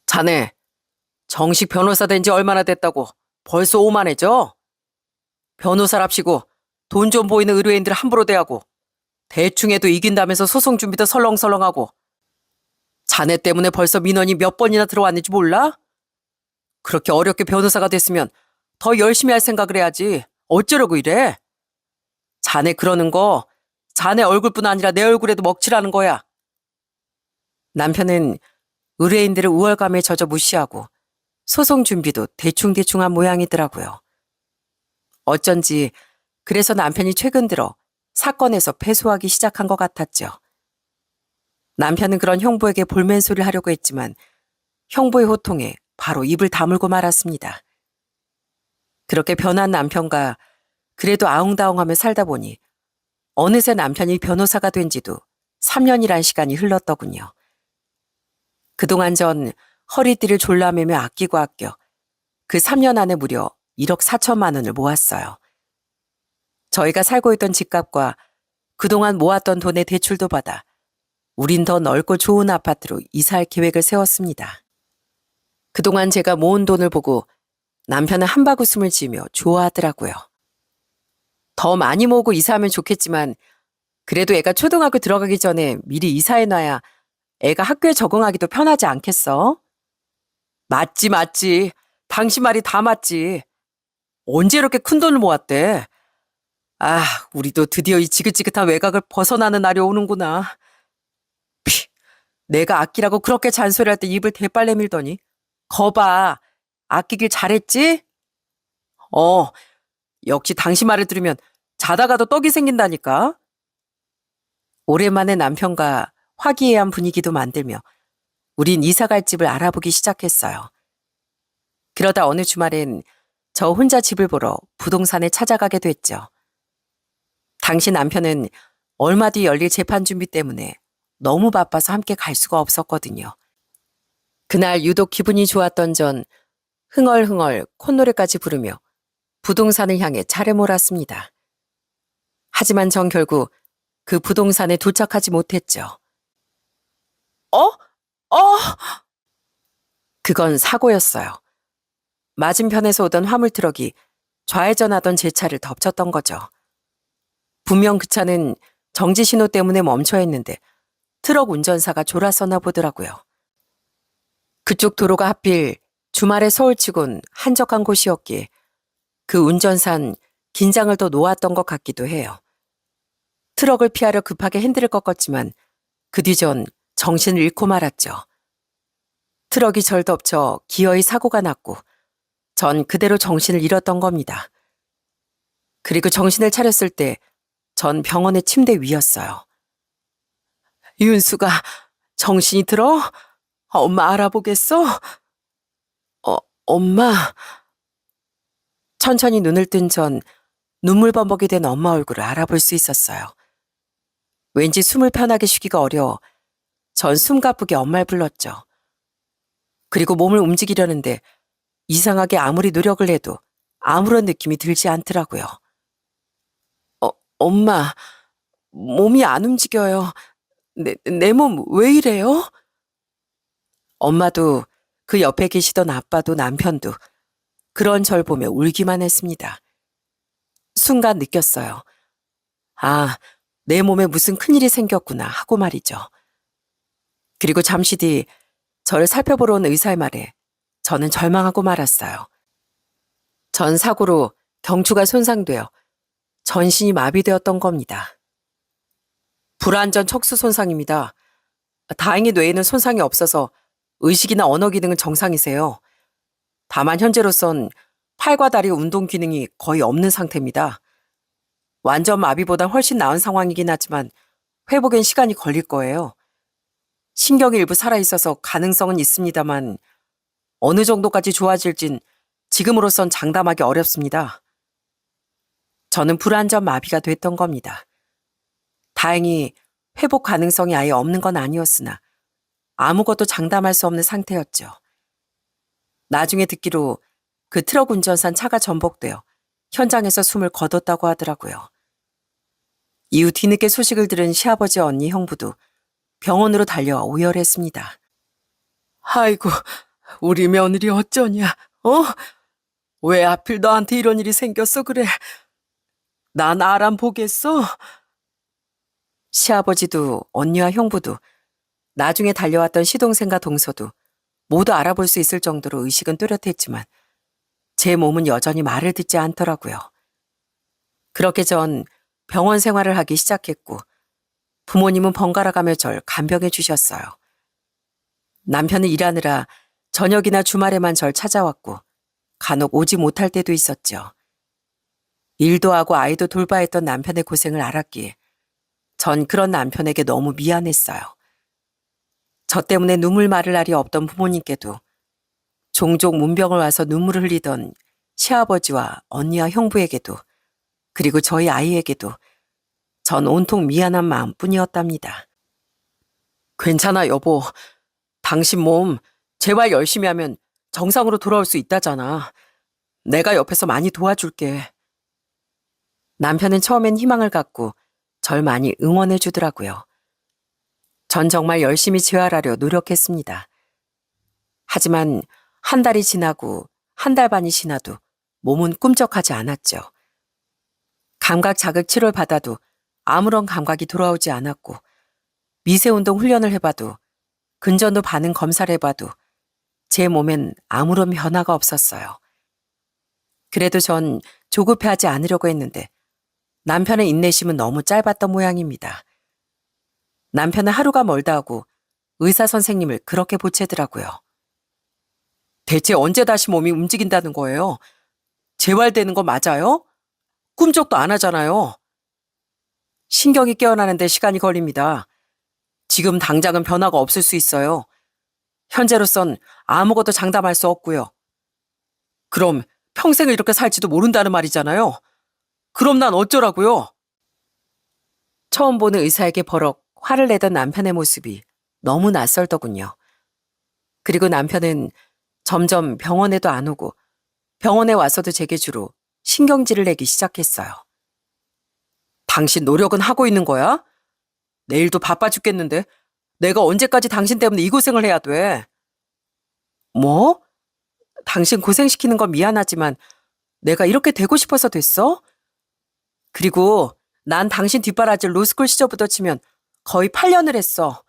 A: 자네, 정식 변호사 된 지 얼마나 됐다고 벌써 오만해져? 변호사랍시고 돈 좀 보이는 의뢰인들 함부로 대하고 대충 해도 이긴다면서 소송 준비도 설렁설렁하고 자네 때문에 벌써 민원이 몇 번이나 들어왔는지 몰라? 그렇게 어렵게 변호사가 됐으면 더 열심히 할 생각을 해야지. 어쩌려고 이래? 자네 그러는 거 자네 얼굴뿐 아니라 내 얼굴에도 먹칠하는 거야. 남편은 의뢰인들을 우월감에 젖어 무시하고 소송 준비도 대충대충한 모양이더라고요. 어쩐지 그래서 남편이 최근 들어 사건에서 패소하기 시작한 것 같았죠. 남편은 그런 형부에게 볼멘소리를 하려고 했지만 형부의 호통에 바로 입을 다물고 말았습니다. 그렇게 변한 남편과 그래도 아웅다웅하며 살다 보니 어느새 남편이 변호사가 된 지도 3년이란 시간이 흘렀더군요. 그동안 전 허리띠를 졸라매며 아끼고 아껴 그 3년 안에 무려 1억 4천만 원을 모았어요. 저희가 살고 있던 집값과 그동안 모았던 돈의 대출도 받아 우린 더 넓고 좋은 아파트로 이사할 계획을 세웠습니다. 그동안 제가 모은 돈을 보고 남편은 한바구음을 지으며 좋아하더라고요. 더 많이 모으고 이사하면 좋겠지만 그래도 애가 초등학교 들어가기 전에 미리 이사해놔야 애가 학교에 적응하기도 편하지 않겠어? 맞지. 당신 말이 다 맞지. 언제 이렇게 큰 돈을 모았대? 아, 우리도 드디어 이 지긋지긋한 외곽을 벗어나는 날이 오는구나. 내가 아끼라고 그렇게 잔소리할 때 입을 대빨 내밀더니 거봐, 아끼길 잘했지? 역시 당신 말을 들으면 자다가도 떡이 생긴다니까. 오랜만에 남편과 화기애애한 분위기도 만들며 우린 이사갈 집을 알아보기 시작했어요. 그러다 어느 주말엔 저 혼자 집을 보러 부동산에 찾아가게 됐죠. 당시 남편은 얼마 뒤 열릴 재판 준비 때문에 너무 바빠서 함께 갈 수가 없었거든요. 그날 유독 기분이 좋았던 전 흥얼흥얼 콧노래까지 부르며 부동산을 향해 차를 몰았습니다. 하지만 전 결국 그 부동산에 도착하지 못했죠. 그건 사고였어요. 맞은편에서 오던 화물트럭이 좌회전하던 제 차를 덮쳤던 거죠. 분명 그 차는 정지 신호 때문에 멈춰야 했는데 트럭 운전사가 졸았었나 보더라고요. 그쪽 도로가 하필 주말에 서울치곤 한적한 곳이었기에 그 운전사는 긴장을 더 놓았던 것 같기도 해요. 트럭을 피하려 급하게 핸들을 꺾었지만 그 뒤 전 정신을 잃고 말았죠. 트럭이 절 덮쳐 기어이 사고가 났고 전 그대로 정신을 잃었던 겁니다. 그리고 정신을 차렸을 때 전 병원의 침대 위였어요. 윤수가 정신이 들어? 엄마 알아보겠어? 엄마. 천천히 눈을 뜬 전 눈물 범벅이 된 엄마 얼굴을 알아볼 수 있었어요. 왠지 숨을 편하게 쉬기가 어려워 전 숨가쁘게 엄마를 불렀죠. 그리고 몸을 움직이려는데 이상하게 아무리 노력을 해도 아무런 느낌이 들지 않더라고요. 엄마, 몸이 안 움직여요. 내 몸 왜 이래요? 엄마도 그 옆에 계시던 아빠도 남편도 그런 절 보며 울기만 했습니다. 순간 느꼈어요. 아, 내 몸에 무슨 큰일이 생겼구나 하고 말이죠. 그리고 잠시 뒤 저를 살펴보러 온 의사의 말에 저는 절망하고 말았어요. 전 사고로 경추가 손상되어 전신이 마비되었던 겁니다. 불완전 척수 손상입니다. 다행히 뇌에는 손상이 없어서 의식이나 언어 기능은 정상이세요. 다만 현재로선 팔과 다리 운동 기능이 거의 없는 상태입니다. 완전 마비보단 훨씬 나은 상황이긴 하지만 회복엔 시간이 걸릴 거예요. 신경이 일부 살아있어서 가능성은 있습니다만 어느 정도까지 좋아질진 지금으로선 장담하기 어렵습니다. 저는 불완전 마비가 됐던 겁니다. 다행히 회복 가능성이 아예 없는 건 아니었으나 아무것도 장담할 수 없는 상태였죠. 나중에 듣기로 그 트럭 운전사는 차가 전복되어 현장에서 숨을 거뒀다고 하더라고요. 이후 뒤늦게 소식을 들은 시아버지 언니 형부도 병원으로 달려와 오열했습니다. 아이고, 우리 며느리 어쩌냐, 왜 하필 너한테 이런 일이 생겼어 그래? 난 아람 보겠어? 시아버지도 언니와 형부도 나중에 달려왔던 시동생과 동서도 모두 알아볼 수 있을 정도로 의식은 뚜렷했지만 제 몸은 여전히 말을 듣지 않더라고요. 그렇게 전 병원 생활을 하기 시작했고 부모님은 번갈아가며 절 간병해 주셨어요. 남편은 일하느라 저녁이나 주말에만 절 찾아왔고 간혹 오지 못할 때도 있었죠. 일도 하고 아이도 돌봐야 했던 남편의 고생을 알았기에 전 그런 남편에게 너무 미안했어요. 저 때문에 눈물 마를 날이 없던 부모님께도 종종 문병을 와서 눈물을 흘리던 시아버지와 언니와 형부에게도 그리고 저희 아이에게도 전 온통 미안한 마음뿐이었답니다. 괜찮아 여보. 당신 몸 재활 열심히 하면 정상으로 돌아올 수 있다잖아. 내가 옆에서 많이 도와줄게. 남편은 처음엔 희망을 갖고 절 많이 응원해 주더라고요. 전 정말 열심히 재활하려 노력했습니다. 하지만 한 달이 지나고 한 달 반이 지나도 몸은 꿈쩍하지 않았죠. 감각 자극 치료를 받아도 아무런 감각이 돌아오지 않았고 미세운동 훈련을 해봐도 근전도 반응 검사를 해봐도 제 몸엔 아무런 변화가 없었어요. 그래도 전 조급해하지 않으려고 했는데 남편의 인내심은 너무 짧았던 모양입니다. 남편은 하루가 멀다 하고 의사 선생님을 그렇게 보채더라고요. 대체 언제 다시 몸이 움직인다는 거예요? 재활되는 거 맞아요? 꿈쩍도 안 하잖아요. 신경이 깨어나는데 시간이 걸립니다. 지금 당장은 변화가 없을 수 있어요. 현재로선 아무것도 장담할 수 없고요. 그럼 평생을 이렇게 살지도 모른다는 말이잖아요. 그럼 난 어쩌라고요? 처음 보는 의사에게 버럭 화를 내던 남편의 모습이 너무 낯설더군요. 그리고 남편은 점점 병원에도 안 오고 병원에 와서도 제게 주로 신경질을 내기 시작했어요. 당신 노력은 하고 있는 거야? 내일도 바빠 죽겠는데 내가 언제까지 당신 때문에 이 고생을 해야 돼? 뭐? 당신 고생시키는 건 미안하지만 내가 이렇게 되고 싶어서 됐어? 그리고 난 당신 뒷바라지를 로스쿨 시절부터 치면 거의 8년을 했어.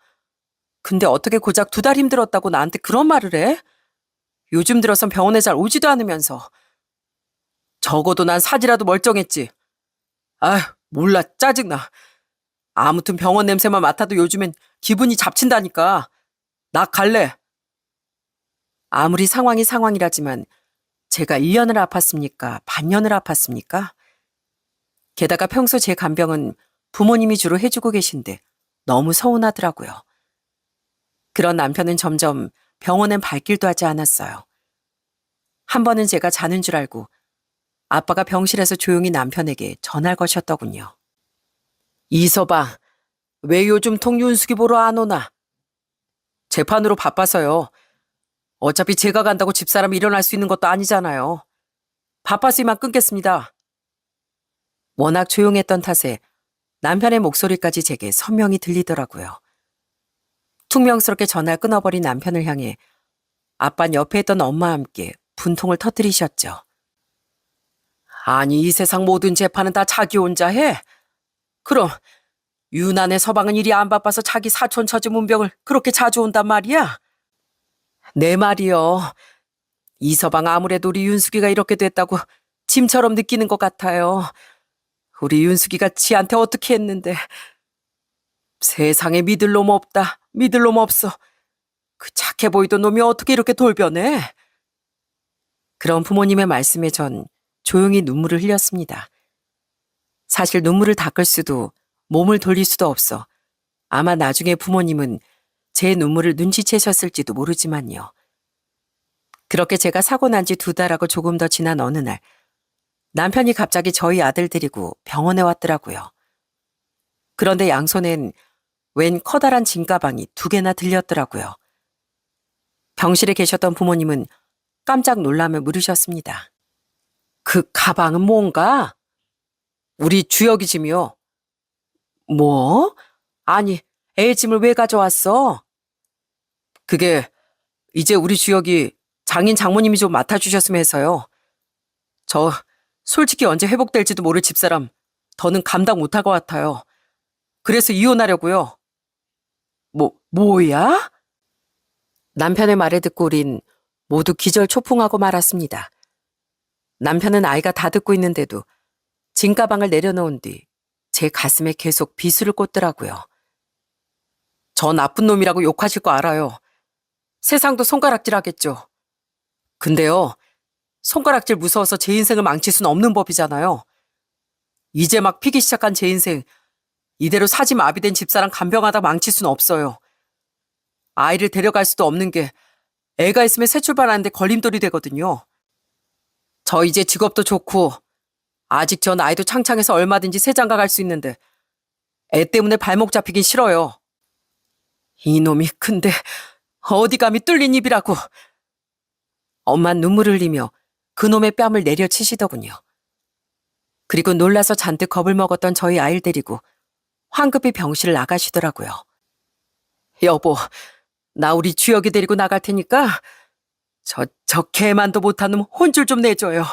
A: 근데 어떻게 고작 2달 힘들었다고 나한테 그런 말을 해? 요즘 들어선 병원에 잘 오지도 않으면서. 적어도 난 사지라도 멀쩡했지. 아휴, 몰라, 짜증나. 아무튼 병원 냄새만 맡아도 요즘엔 기분이 잡친다니까. 나 갈래. 아무리 상황이 상황이라지만 제가 1년을 아팠습니까? 반년을 아팠습니까? 게다가 평소 제 간병은 부모님이 주로 해주고 계신데 너무 서운하더라고요. 그런 남편은 점점 병원엔 발길도 하지 않았어요. 한 번은 제가 자는 줄 알고 아빠가 병실에서 조용히 남편에게 전화를 거셨더군요. 이서방, 왜 요즘 통윤숙이 보러 안 오나? 재판으로 바빠서요. 어차피 제가 간다고 집사람이 일어날 수 있는 것도 아니잖아요. 바빠서 이만 끊겠습니다. 워낙 조용했던 탓에 남편의 목소리까지 제게 선명히 들리더라고요. 퉁명스럽게 전화를 끊어버린 남편을 향해 아빤 옆에 있던 엄마와 함께 분통을 터뜨리셨죠. 아니, 이 세상 모든 재판은 다 자기 혼자 해? 그럼 유난의 서방은 일이 안 바빠서 자기 사촌 처제 문병을 그렇게 자주 온단 말이야? 내 말이요. 이 서방 아무래도 우리 윤숙이가 이렇게 됐다고 짐처럼 느끼는 것 같아요. 우리 윤숙이가 지한테 어떻게 했는데. 세상에 믿을 놈 없다. 믿을 놈 없어. 그 착해 보이던 놈이 어떻게 이렇게 돌변해? 그런 부모님의 말씀에 전 조용히 눈물을 흘렸습니다. 사실 눈물을 닦을 수도 몸을 돌릴 수도 없어 아마 나중에 부모님은 제 눈물을 눈치채셨을지도 모르지만요. 그렇게 제가 사고 난 지 2달하고 조금 더 지난 어느 날 남편이 갑자기 저희 아들 데리고 병원에 왔더라고요. 그런데 양손엔 웬 커다란 짐가방이 2개나 들렸더라고요. 병실에 계셨던 부모님은 깜짝 놀라며 물으셨습니다. 그 가방은 뭔가? 우리 주혁이 짐이요. 뭐? 아니, 애 짐을 왜 가져왔어? 그게 이제 우리 주혁이 장인 장모님이 좀 맡아주셨으면 해서요. 저 솔직히 언제 회복될지도 모를 집사람 더는 감당 못할 것 같아요. 그래서 이혼하려고요. 뭐야? 남편의 말을 듣고 우린 모두 기절초풍하고 말았습니다. 남편은 아이가 다 듣고 있는데도 짐가방을 내려놓은 뒤 제 가슴에 계속 비수를 꽂더라고요. 저 나쁜 놈이라고 욕하실 거 알아요. 세상도 손가락질 하겠죠. 근데요, 손가락질 무서워서 제 인생을 망칠 수는 없는 법이잖아요. 이제 막 피기 시작한 제 인생, 이대로 사지마비된 집사람 간병하다 망칠 수는 없어요. 아이를 데려갈 수도 없는 게 애가 있으면 새 출발하는데 걸림돌이 되거든요. 저 이제 직업도 좋고 아직 전 아이도 창창해서 얼마든지 새 장가 갈 수 있는데 애 때문에 발목 잡히긴 싫어요. 이놈이 근데 어디 감히 뚫린 입이라고. 엄만 눈물을 흘리며 그놈의 뺨을 내려치시더군요. 그리고 놀라서 잔뜩 겁을 먹었던 저희 아이를 데리고 황급히 병실을 나가시더라고요. 여보, 나 우리 주혁이 데리고 나갈 테니까 저 개만도 못한 놈 혼줄 좀 내줘요.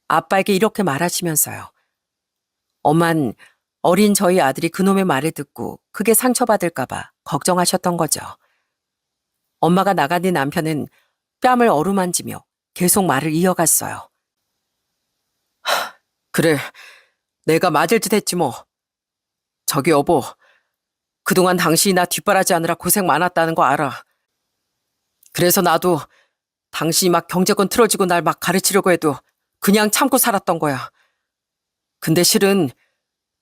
A: 아빠에게 이렇게 말하시면서요. 엄만 어린 저희 아들이 그놈의 말을 듣고 크게 상처받을까봐 걱정하셨던 거죠. 엄마가 나간 뒤 남편은 뺨을 어루만지며 계속 말을 이어갔어요. 그래, 내가 맞을 듯 했지 뭐. 저기 여보, 그동안 당신이 나 뒷바라지 하느라 고생 많았다는 거 알아. 그래서 나도 당신이 막 경제권 틀어지고 날 막 가르치려고 해도 그냥 참고 살았던 거야. 근데 실은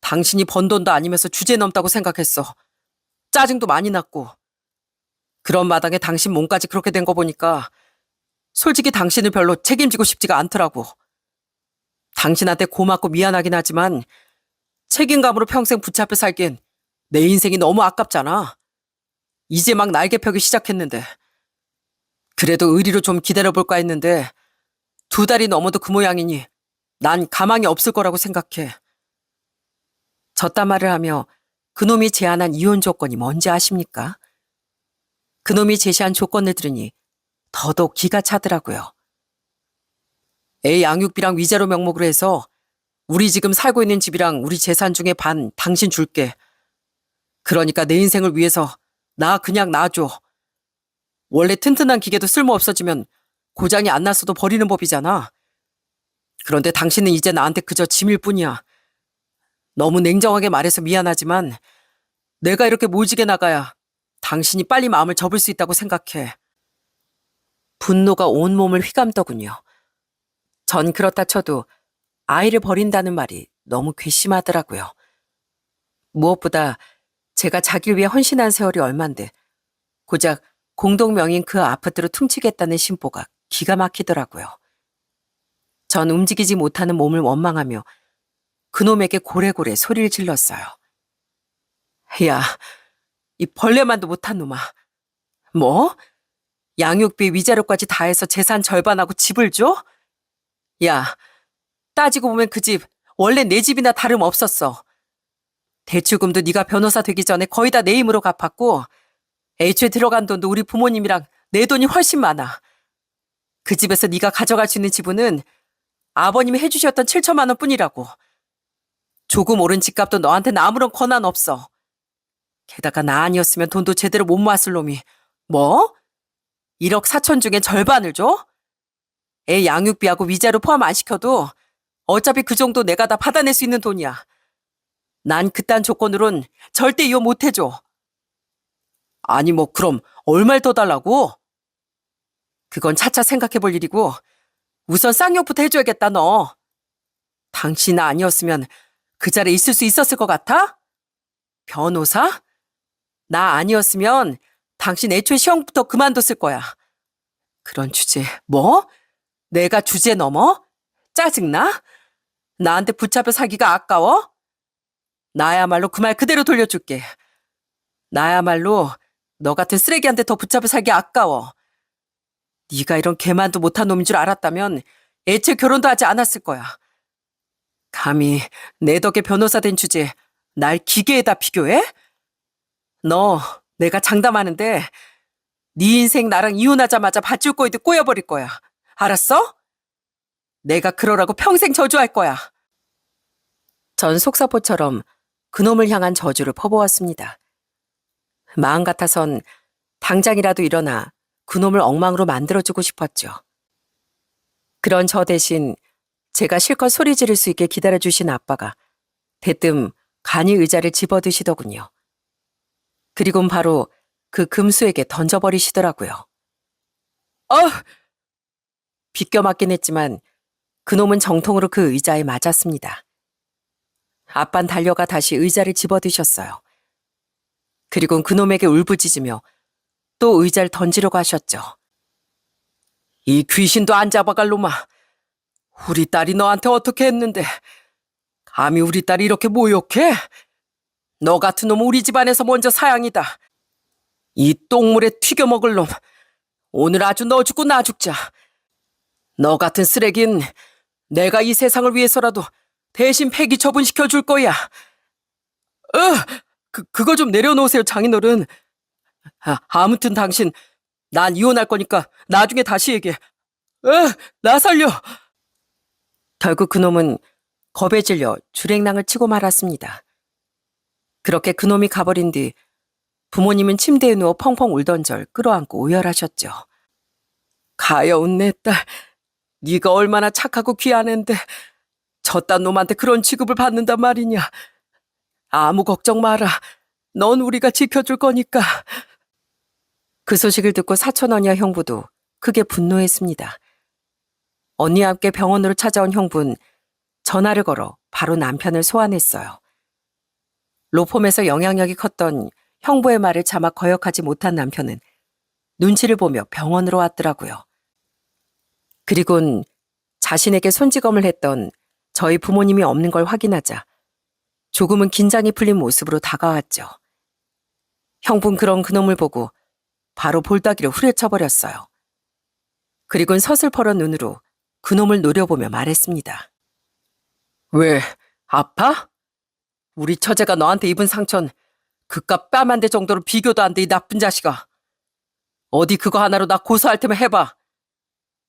A: 당신이 번 돈도 아니면서 주제 넘다고 생각했어. 짜증도 많이 났고. 그런 마당에 당신 몸까지 그렇게 된 거 보니까 솔직히 당신을 별로 책임지고 싶지가 않더라고. 당신한테 고맙고 미안하긴 하지만 책임감으로 평생 붙잡혀 살기엔 내 인생이 너무 아깝잖아. 이제 막 날개 펴기 시작했는데. 그래도 의리로 좀 기다려볼까 했는데 2달이 넘어도 그 모양이니 난 가망이 없을 거라고 생각해. 저딴 말을 하며 그놈이 제안한 이혼 조건이 뭔지 아십니까? 그놈이 제시한 조건을 들으니 더더욱 기가 차더라고요. 애 양육비랑 위자료 명목으로 해서 우리 지금 살고 있는 집이랑 우리 재산 중에 반 당신 줄게. 그러니까 내 인생을 위해서 나 그냥 놔줘. 원래 튼튼한 기계도 쓸모 없어지면 고장이 안 났어도 버리는 법이잖아. 그런데 당신은 이제 나한테 그저 짐일 뿐이야. 너무 냉정하게 말해서 미안하지만 내가 이렇게 모지게 나가야 당신이 빨리 마음을 접을 수 있다고 생각해. 분노가 온몸을 휘감더군요. 전 그렇다 쳐도 아이를 버린다는 말이 너무 괘씸하더라고요. 무엇보다 제가 자기를 위해 헌신한 세월이 얼만데 고작 공동명인 그 아파트로 퉁치겠다는 심보가 기가 막히더라고요. 전 움직이지 못하는 몸을 원망하며 그놈에게 고래고래 소리를 질렀어요. 야, 이 벌레만도 못한 놈아. 뭐? 양육비 위자료까지 다 해서 재산 절반하고 집을 줘? 야, 따지고 보면 그 집 원래 내 집이나 다름없었어. 대출금도 네가 변호사 되기 전에 거의 다 내 힘으로 갚았고 애초에 들어간 돈도 우리 부모님이랑 내 돈이 훨씬 많아. 그 집에서 네가 가져갈 수 있는 지분은 아버님이 해주셨던 7천만 원 뿐이라고. 조금 오른 집값도 너한테는 아무런 권한 없어. 게다가 나 아니었으면 돈도 제대로 못 모았을 놈이 뭐? 1억 4천 중에 절반을 줘? 애 양육비하고 위자료 포함 안 시켜도 어차피 그 정도 내가 다 받아낼 수 있는 돈이야. 난 그딴 조건으론 절대 이혼 못 해줘. 아니 뭐 그럼 얼마를 더 달라고? 그건 차차 생각해 볼 일이고 우선 쌍욕부터 해줘야겠다 너. 당신 아니었으면 그 자리에 있을 수 있었을 것 같아? 변호사? 나 아니었으면 당신 애초에 시험부터 그만뒀을 거야. 그런 주제 뭐? 내가 주제 넘어? 짜증나? 나한테 붙잡혀 살기가 아까워? 나야말로 그 말 그대로 돌려줄게. 나야말로 너 같은 쓰레기한테 더 붙잡혀 살기 아까워. 네가 이런 개만도 못한 놈인 줄 알았다면 애초에 결혼도 하지 않았을 거야. 감히 내 덕에 변호사 된 주제에 날 기계에다 비교해? 너 내가 장담하는데 네 인생 나랑 이혼하자마자 밧줄 꼬이듯 꼬여버릴 거야. 알았어? 내가 그러라고 평생 저주할 거야. 전 속사포처럼 그놈을 향한 저주를 퍼부었습니다. 마음 같아선 당장이라도 일어나 그놈을 엉망으로 만들어주고 싶었죠. 그런 저 대신 제가 실컷 소리 지를 수 있게 기다려주신 아빠가 대뜸 간이 의자를 집어드시더군요. 그리곤 바로 그 금수에게 던져버리시더라고요. 비껴 맞긴 했지만 그놈은 정통으로 그 의자에 맞았습니다. 아빤 달려가 다시 의자를 집어드셨어요. 그리곤 그놈에게 울부짖으며 또 의자를 던지려고 하셨죠. 이 귀신도 안 잡아갈 놈아. 우리 딸이 너한테 어떻게 했는데 감히 우리 딸이 이렇게 모욕해? 너 같은 놈은 우리 집안에서 먼저 사양이다. 이 똥물에 튀겨 먹을 놈. 오늘 아주 너 죽고 나 죽자. 너 같은 쓰레기는 내가 이 세상을 위해서라도 대신 폐기 처분시켜 줄 거야. 그거 좀 내려놓으세요, 장인어른. 아무튼 당신, 난 이혼할 거니까 나중에 다시 얘기해. 나 살려. 결국 그놈은 겁에 질려 주랭랑을 치고 말았습니다. 그렇게 그놈이 가버린 뒤 부모님은 침대에 누워 펑펑 울던 절 끌어안고 오열하셨죠. 가여운 내 딸, 네가 얼마나 착하고 귀한 앤데 저딴 놈한테 그런 취급을 받는단 말이냐. 아무 걱정 마라. 넌 우리가 지켜줄 거니까. 그 소식을 듣고 사촌 언니와 형부도 크게 분노했습니다. 언니와 함께 병원으로 찾아온 형부는 전화를 걸어 바로 남편을 소환했어요. 로펌에서 영향력이 컸던 형부의 말을 차마 거역하지 못한 남편은 눈치를 보며 병원으로 왔더라고요. 그리곤 자신에게 손찌검을 했던 저희 부모님이 없는 걸 확인하자 조금은 긴장이 풀린 모습으로 다가왔죠. 형부는 그런 그놈을 보고 바로 볼따기로 후려쳐버렸어요. 그리곤 서슬퍼런 눈으로 그놈을 노려보며 말했습니다. 왜, 아파? 우리 처제가 너한테 입은 상처는 그깟 뺨 한 대 정도로 비교도 안 돼, 이 나쁜 자식아. 어디 그거 하나로 나 고소할 테면 해봐.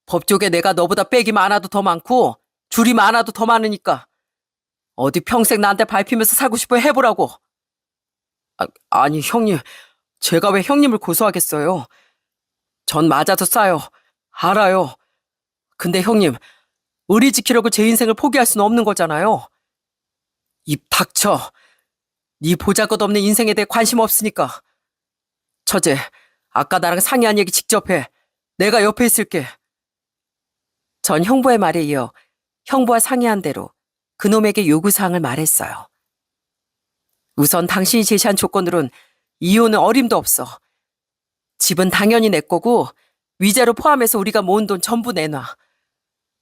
A: 법조계 내가 너보다 빽이 많아도 더 많고 줄이 많아도 더 많으니까 어디 평생 나한테 밟히면서 살고 싶어 해보라고. 아니 형님, 제가 왜 형님을 고소하겠어요. 전 맞아도 싸요. 알아요. 근데 형님, 의리 지키려고 제 인생을 포기할 수는 없는 거잖아요. 입 닥쳐. 네 보잘것없는 인생에 대해 관심 없으니까. 처제, 아까 나랑 상의한 얘기 직접 해. 내가 옆에 있을게. 전 형부의 말에 이어 형부와 상의한 대로 그놈에게 요구사항을 말했어요. 우선 당신이 제시한 조건으론 이혼은 어림도 없어. 집은 당연히 내 거고 위자료 포함해서 우리가 모은 돈 전부 내놔.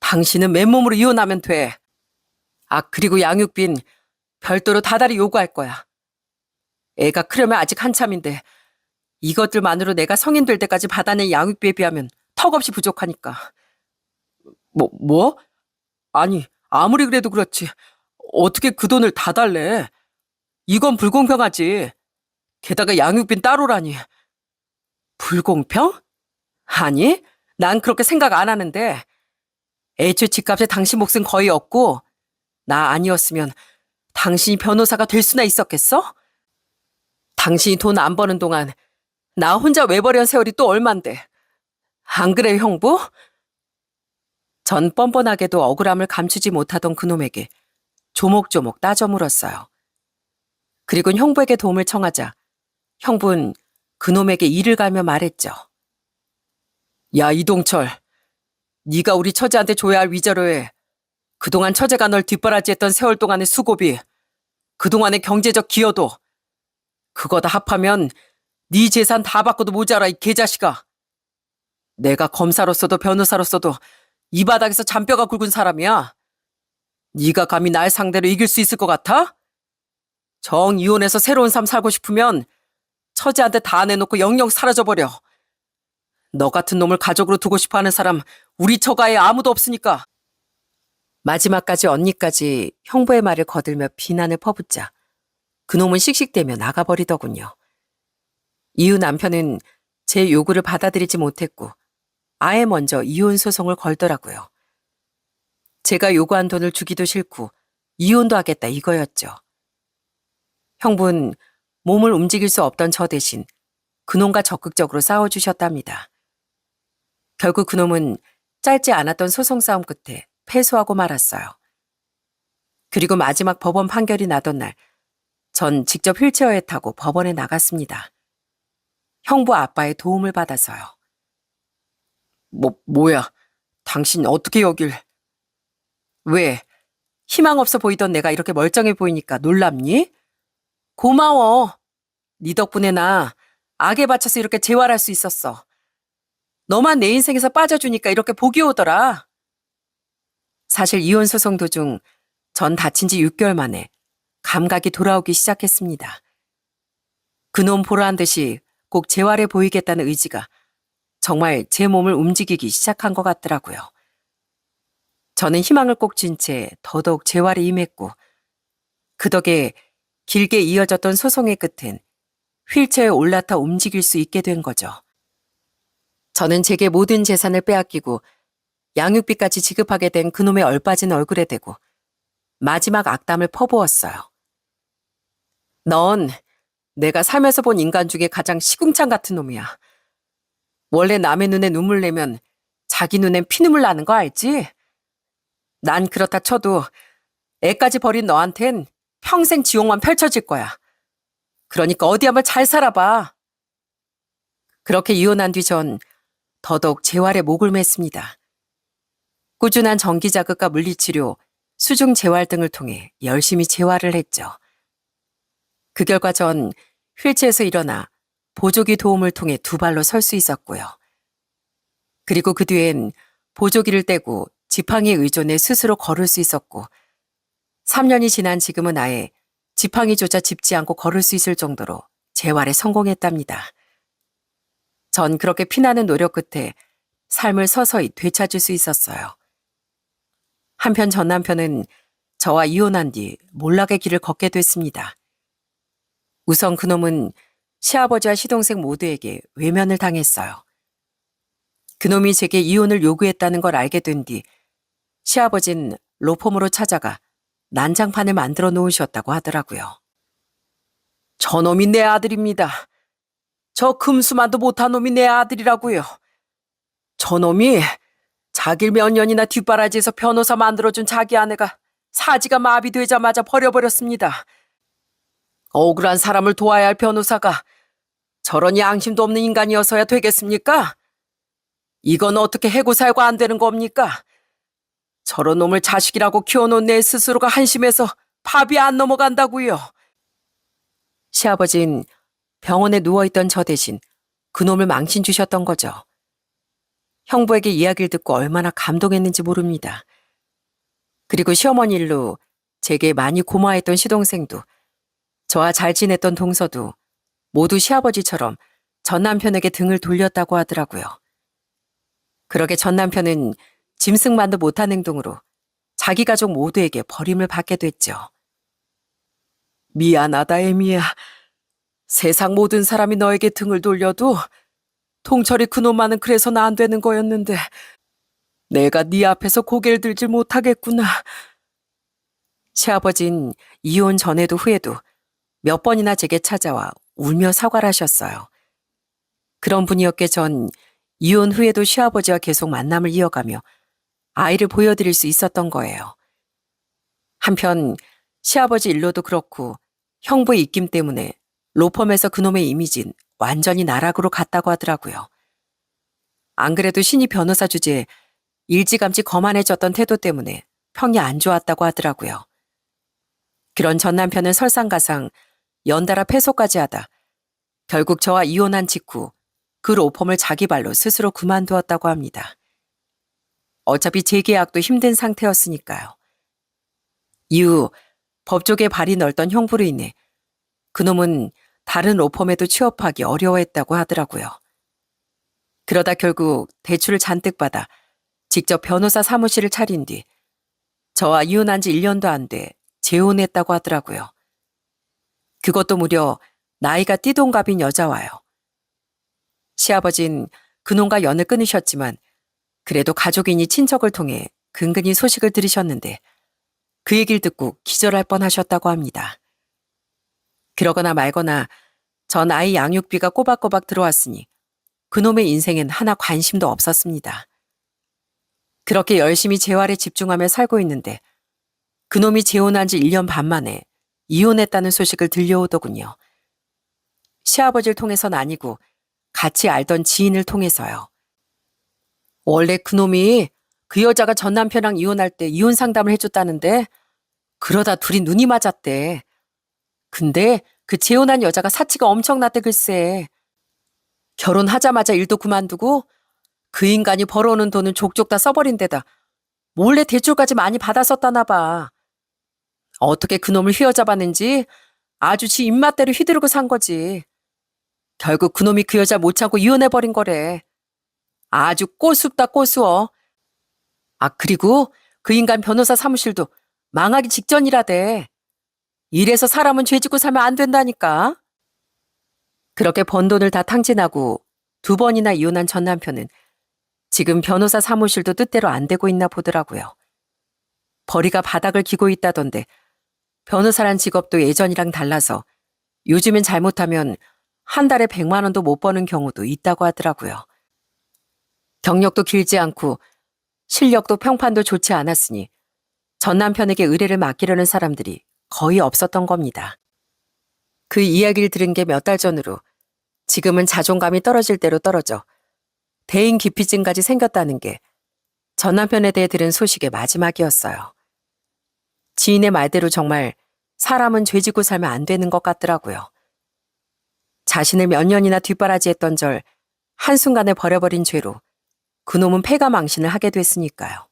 A: 당신은 맨몸으로 이혼하면 돼. 아, 그리고 양육비는 별도로 다달이 요구할 거야. 애가 크려면 아직 한참인데 이것들만으로 내가 성인 될 때까지 받아낸 양육비에 비하면 턱없이 부족하니까. 뭐? 아니, 아무리 그래도 그렇지. 어떻게 그 돈을 다 달래? 이건 불공평하지. 게다가 양육비는 따로라니. 불공평? 아니, 난 그렇게 생각 안 하는데. 애초에 집값에 당신 몫은 거의 없고 나 아니었으면 당신이 변호사가 될 수나 있었겠어? 당신이 돈 안 버는 동안 나 혼자 외벌이한 세월이 또 얼만데. 안 그래, 형부? 전 뻔뻔하게도 억울함을 감추지 못하던 그놈에게 조목조목 따져 물었어요. 그리곤 형부에게 도움을 청하자 형부는 그놈에게 이를 갈며 말했죠. 야, 이동철. 네가 우리 처제한테 줘야 할 위자료에 그동안 처제가 널 뒷바라지했던 세월 동안의 수고비, 그동안의 경제적 기여도, 그거 다 합하면 네 재산 다 받고도 모자라, 이 개자식아. 내가 검사로서도 변호사로서도 이 바닥에서 잔뼈가 굵은 사람이야. 네가 감히 날 상대로 이길 수 있을 것 같아? 정 이혼해서 새로운 삶 살고 싶으면 처제한테 다 내놓고 영영 사라져버려. 너 같은 놈을 가족으로 두고 싶어하는 사람 우리 처가에 아무도 없으니까. 마지막까지 언니까지 형부의 말을 거들며 비난을 퍼붓자 그놈은 씩씩대며 나가버리더군요. 이후 남편은 제 요구를 받아들이지 못했고 아예 먼저 이혼 소송을 걸더라고요. 제가 요구한 돈을 주기도 싫고 이혼도 하겠다 이거였죠. 형부는 몸을 움직일 수 없던 저 대신 그놈과 적극적으로 싸워주셨답니다. 결국 그놈은 짧지 않았던 소송 싸움 끝에 패소하고 말았어요. 그리고 마지막 법원 판결이 나던 날, 전 직접 휠체어에 타고 법원에 나갔습니다. 형부 아빠의 도움을 받아서요. 뭐야? 당신 어떻게 여길? 왜? 희망 없어 보이던 내가 이렇게 멀쩡해 보이니까 놀랍니? 고마워. 네 덕분에 나 악에 바쳐서 이렇게 재활할 수 있었어. 너만 내 인생에서 빠져주니까 이렇게 복이 오더라. 사실 이혼 소송 도중 전 다친 지 6개월 만에 감각이 돌아오기 시작했습니다. 그놈 보라한 듯이 꼭 재활해 보이겠다는 의지가 정말 제 몸을 움직이기 시작한 것 같더라고요. 저는 희망을 꼭 쥔 채 더더욱 재활에 임했고 그 덕에 길게 이어졌던 소송의 끝엔 휠체어에 올라타 움직일 수 있게 된 거죠. 저는 제게 모든 재산을 빼앗기고 양육비까지 지급하게 된 그놈의 얼빠진 얼굴에 대고 마지막 악담을 퍼부었어요. 넌 내가 살면서 본 인간 중에 가장 시궁창 같은 놈이야. 원래 남의 눈에 눈물 내면 자기 눈엔 피눈물 나는 거 알지? 난 그렇다 쳐도 애까지 버린 너한텐 평생 지옥만 펼쳐질 거야. 그러니까 어디 한번 잘 살아봐. 그렇게 이혼한 뒤 전 더더욱 재활에 목을 맸습니다. 꾸준한 정기자극과 물리치료, 수중 재활 등을 통해 열심히 재활을 했죠. 그 결과 전 휠체어에서 일어나 보조기 도움을 통해 두 발로 설 수 있었고요. 그리고 그 뒤엔 보조기를 떼고 지팡이에 의존해 스스로 걸을 수 있었고 3년이 지난 지금은 아예 지팡이조차 짚지 않고 걸을 수 있을 정도로 재활에 성공했답니다. 전 그렇게 피나는 노력 끝에 삶을 서서히 되찾을 수 있었어요. 한편 전 남편은 저와 이혼한 뒤 몰락의 길을 걷게 됐습니다. 우선 그놈은 시아버지와 시동생 모두에게 외면을 당했어요. 그놈이 제게 이혼을 요구했다는 걸 알게 된 뒤 시아버진 로펌으로 찾아가 난장판을 만들어 놓으셨다고 하더라고요. 저놈이 내 아들입니다. 저 금수만도 못한 놈이 내 아들이라고요. 저놈이 자길 몇 년이나 뒷바라지에서 변호사 만들어준 자기 아내가 사지가 마비되자마자 버려버렸습니다. 억울한 사람을 도와야 할 변호사가 저런 양심도 없는 인간이어서야 되겠습니까? 이건 어떻게 해고 살고 안 되는 겁니까? 저런 놈을 자식이라고 키워놓은 내 스스로가 한심해서 밥이 안 넘어간다고요. 시아버진 병원에 누워있던 저 대신 그놈을 망신 주셨던 거죠. 형부에게 이야기를 듣고 얼마나 감동했는지 모릅니다. 그리고 시어머니 일로 제게 많이 고마워했던 시동생도, 저와 잘 지냈던 동서도 모두 시아버지처럼 전 남편에게 등을 돌렸다고 하더라고요. 그러게 전 남편은 짐승만도 못한 행동으로 자기 가족 모두에게 버림을 받게 됐죠. 미안하다, 에미야. 세상 모든 사람이 너에게 등을 돌려도 통철이 그놈만은 그래서는 안 되는 거였는데 내가 네 앞에서 고개를 들지 못하겠구나. 시아버진 이혼 전에도 후에도 몇 번이나 제게 찾아와 울며 사과를 하셨어요. 그런 분이었기에 전 이혼 후에도 시아버지와 계속 만남을 이어가며 아이를 보여드릴 수 있었던 거예요. 한편 시아버지 일로도 그렇고 형부의 입김 때문에 로펌에서 그놈의 이미지는 완전히 나락으로 갔다고 하더라고요. 안 그래도 신입 변호사 주제에 일찌감치 거만해졌던 태도 때문에 평이 안 좋았다고 하더라고요. 그런 전 남편은 설상가상 연달아 패소까지 하다 결국 저와 이혼한 직후 그 로펌을 자기 발로 스스로 그만두었다고 합니다. 어차피 재계약도 힘든 상태였으니까요. 이후 법조계 발이 넓던 형부로 인해 그놈은 다른 로펌에도 취업하기 어려워했다고 하더라고요. 그러다 결국 대출을 잔뜩 받아 직접 변호사 사무실을 차린 뒤 저와 이혼한 지 1년도 안 돼 재혼했다고 하더라고요. 그것도 무려 나이가 띠동갑인 여자와요. 시아버진 그놈과 연을 끊으셨지만 그래도 가족이니 친척을 통해 근근히 소식을 들으셨는데 그 얘기를 듣고 기절할 뻔하셨다고 합니다. 그러거나 말거나 전 아이 양육비가 꼬박꼬박 들어왔으니 그놈의 인생엔 하나 관심도 없었습니다. 그렇게 열심히 재활에 집중하며 살고 있는데 그놈이 재혼한 지 1년 반 만에 이혼했다는 소식을 들려오더군요. 시아버지를 통해서는 아니고 같이 알던 지인을 통해서요. 원래 그놈이 그 여자가 전 남편이랑 이혼할 때 이혼 상담을 해줬다는데 그러다 둘이 눈이 맞았대. 근데 그 재혼한 여자가 사치가 엄청났대 글쎄. 결혼하자마자 일도 그만두고 그 인간이 벌어오는 돈은 족족 다 써버린 데다 몰래 대출까지 많이 받았었다나 봐. 어떻게 그놈을 휘어잡았는지 아주 지 입맛대로 휘두르고 산 거지. 결국 그놈이 그 여자 못 참고 이혼해버린 거래. 아주 꼬숩다 꼬수어. 아 그리고 그 인간 변호사 사무실도 망하기 직전이라대. 이래서 사람은 죄짓고 살면 안 된다니까. 그렇게 번 돈을 다 탕진하고 2번이나 이혼한 전 남편은 지금 변호사 사무실도 뜻대로 안 되고 있나 보더라고요. 벌이가 바닥을 기고 있다던데 변호사란 직업도 예전이랑 달라서 요즘엔 잘못하면 한 달에 100만 원도 못 버는 경우도 있다고 하더라고요. 경력도 길지 않고 실력도 평판도 좋지 않았으니 전 남편에게 의뢰를 맡기려는 사람들이 거의 없었던 겁니다. 그 이야기를 들은 게 몇 달 전으로 지금은 자존감이 떨어질 대로 떨어져 대인 기피증까지 생겼다는 게 전 남편에 대해 들은 소식의 마지막이었어요. 지인의 말대로 정말 사람은 죄짓고 살면 안 되는 것 같더라고요. 자신을 몇 년이나 뒷바라지했던 절 한순간에 버려버린 죄로 그놈은 패가망신을 하게 됐으니까요.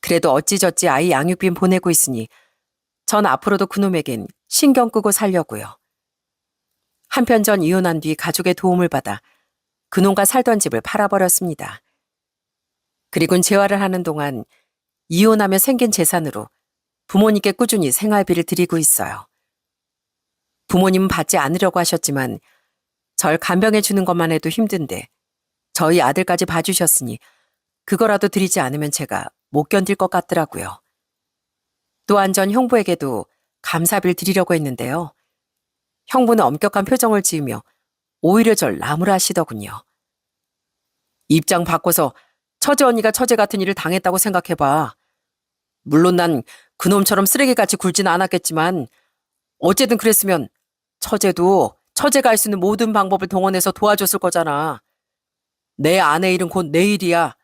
A: 그래도 어찌저찌 아이 양육비 보내고 있으니 전 앞으로도 그놈에겐 신경 끄고 살려고요. 한편 전 이혼한 뒤 가족의 도움을 받아 그놈과 살던 집을 팔아버렸습니다. 그리곤 재활을 하는 동안 이혼하며 생긴 재산으로 부모님께 꾸준히 생활비를 드리고 있어요. 부모님은 받지 않으려고 하셨지만 절 간병해 주는 것만 해도 힘든데 저희 아들까지 봐주셨으니 그거라도 드리지 않으면 제가 못 견딜 것 같더라고요. 또한 전 형부에게도 감사비를 드리려고 했는데요. 형부는 엄격한 표정을 지으며 오히려 절 나무라시더군요. 입장 바꿔서 처제 언니가 처제 같은 일을 당했다고 생각해봐. 물론 난 그놈처럼 쓰레기같이 굴진 않았겠지만 어쨌든 그랬으면 처제도 처제가 할 수 있는 모든 방법을 동원해서 도와줬을 거잖아. 내 아내 일은 곧 내 일이야.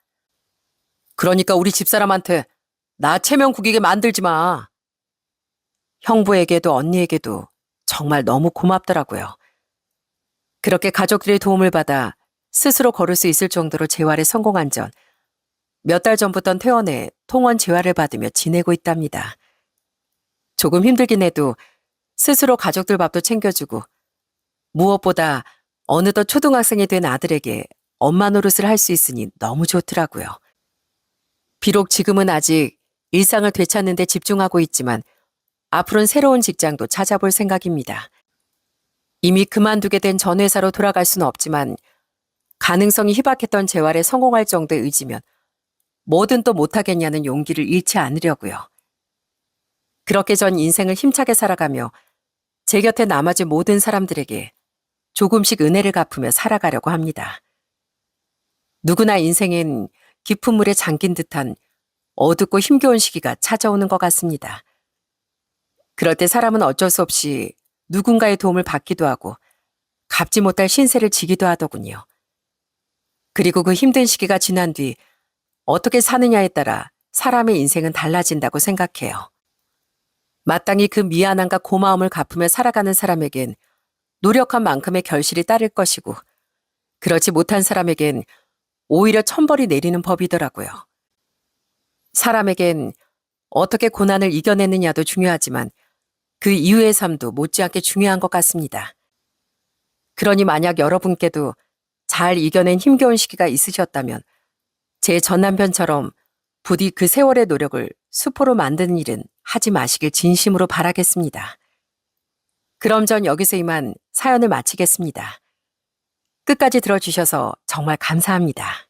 A: 그러니까 우리 집사람한테 나 체면 구기게 만들지 마. 형부에게도 언니에게도 정말 너무 고맙더라고요. 그렇게 가족들의 도움을 받아 스스로 걸을 수 있을 정도로 재활에 성공한 전 몇 달 전부턴 퇴원해 통원 재활을 받으며 지내고 있답니다. 조금 힘들긴 해도 스스로 가족들 밥도 챙겨주고 무엇보다 어느덧 초등학생이 된 아들에게 엄마 노릇을 할 수 있으니 너무 좋더라고요. 비록 지금은 아직 일상을 되찾는 데 집중하고 있지만 앞으로는 새로운 직장도 찾아볼 생각입니다. 이미 그만두게 된 전 회사로 돌아갈 수는 없지만 가능성이 희박했던 재활에 성공할 정도의 의지면 뭐든 또 못하겠냐는 용기를 잃지 않으려고요. 그렇게 전 인생을 힘차게 살아가며 제 곁에 남아진 모든 사람들에게 조금씩 은혜를 갚으며 살아가려고 합니다. 누구나 인생엔 깊은 물에 잠긴 듯한 어둡고 힘겨운 시기가 찾아오는 것 같습니다. 그럴 때 사람은 어쩔 수 없이 누군가의 도움을 받기도 하고 갚지 못할 신세를 지기도 하더군요. 그리고 그 힘든 시기가 지난 뒤 어떻게 사느냐에 따라 사람의 인생은 달라진다고 생각해요. 마땅히 그 미안함과 고마움을 갚으며 살아가는 사람에겐 노력한 만큼의 결실이 따를 것이고 그렇지 못한 사람에겐 오히려 천벌이 내리는 법이더라고요. 사람에겐 어떻게 고난을 이겨내느냐도 중요하지만 그 이후의 삶도 못지않게 중요한 것 같습니다. 그러니 만약 여러분께도 잘 이겨낸 힘겨운 시기가 있으셨다면 제 전 남편처럼 부디 그 세월의 노력을 수포로 만드는 일은 하지 마시길 진심으로 바라겠습니다. 그럼 전 여기서 이만 사연을 마치겠습니다. 끝까지 들어주셔서 정말 감사합니다.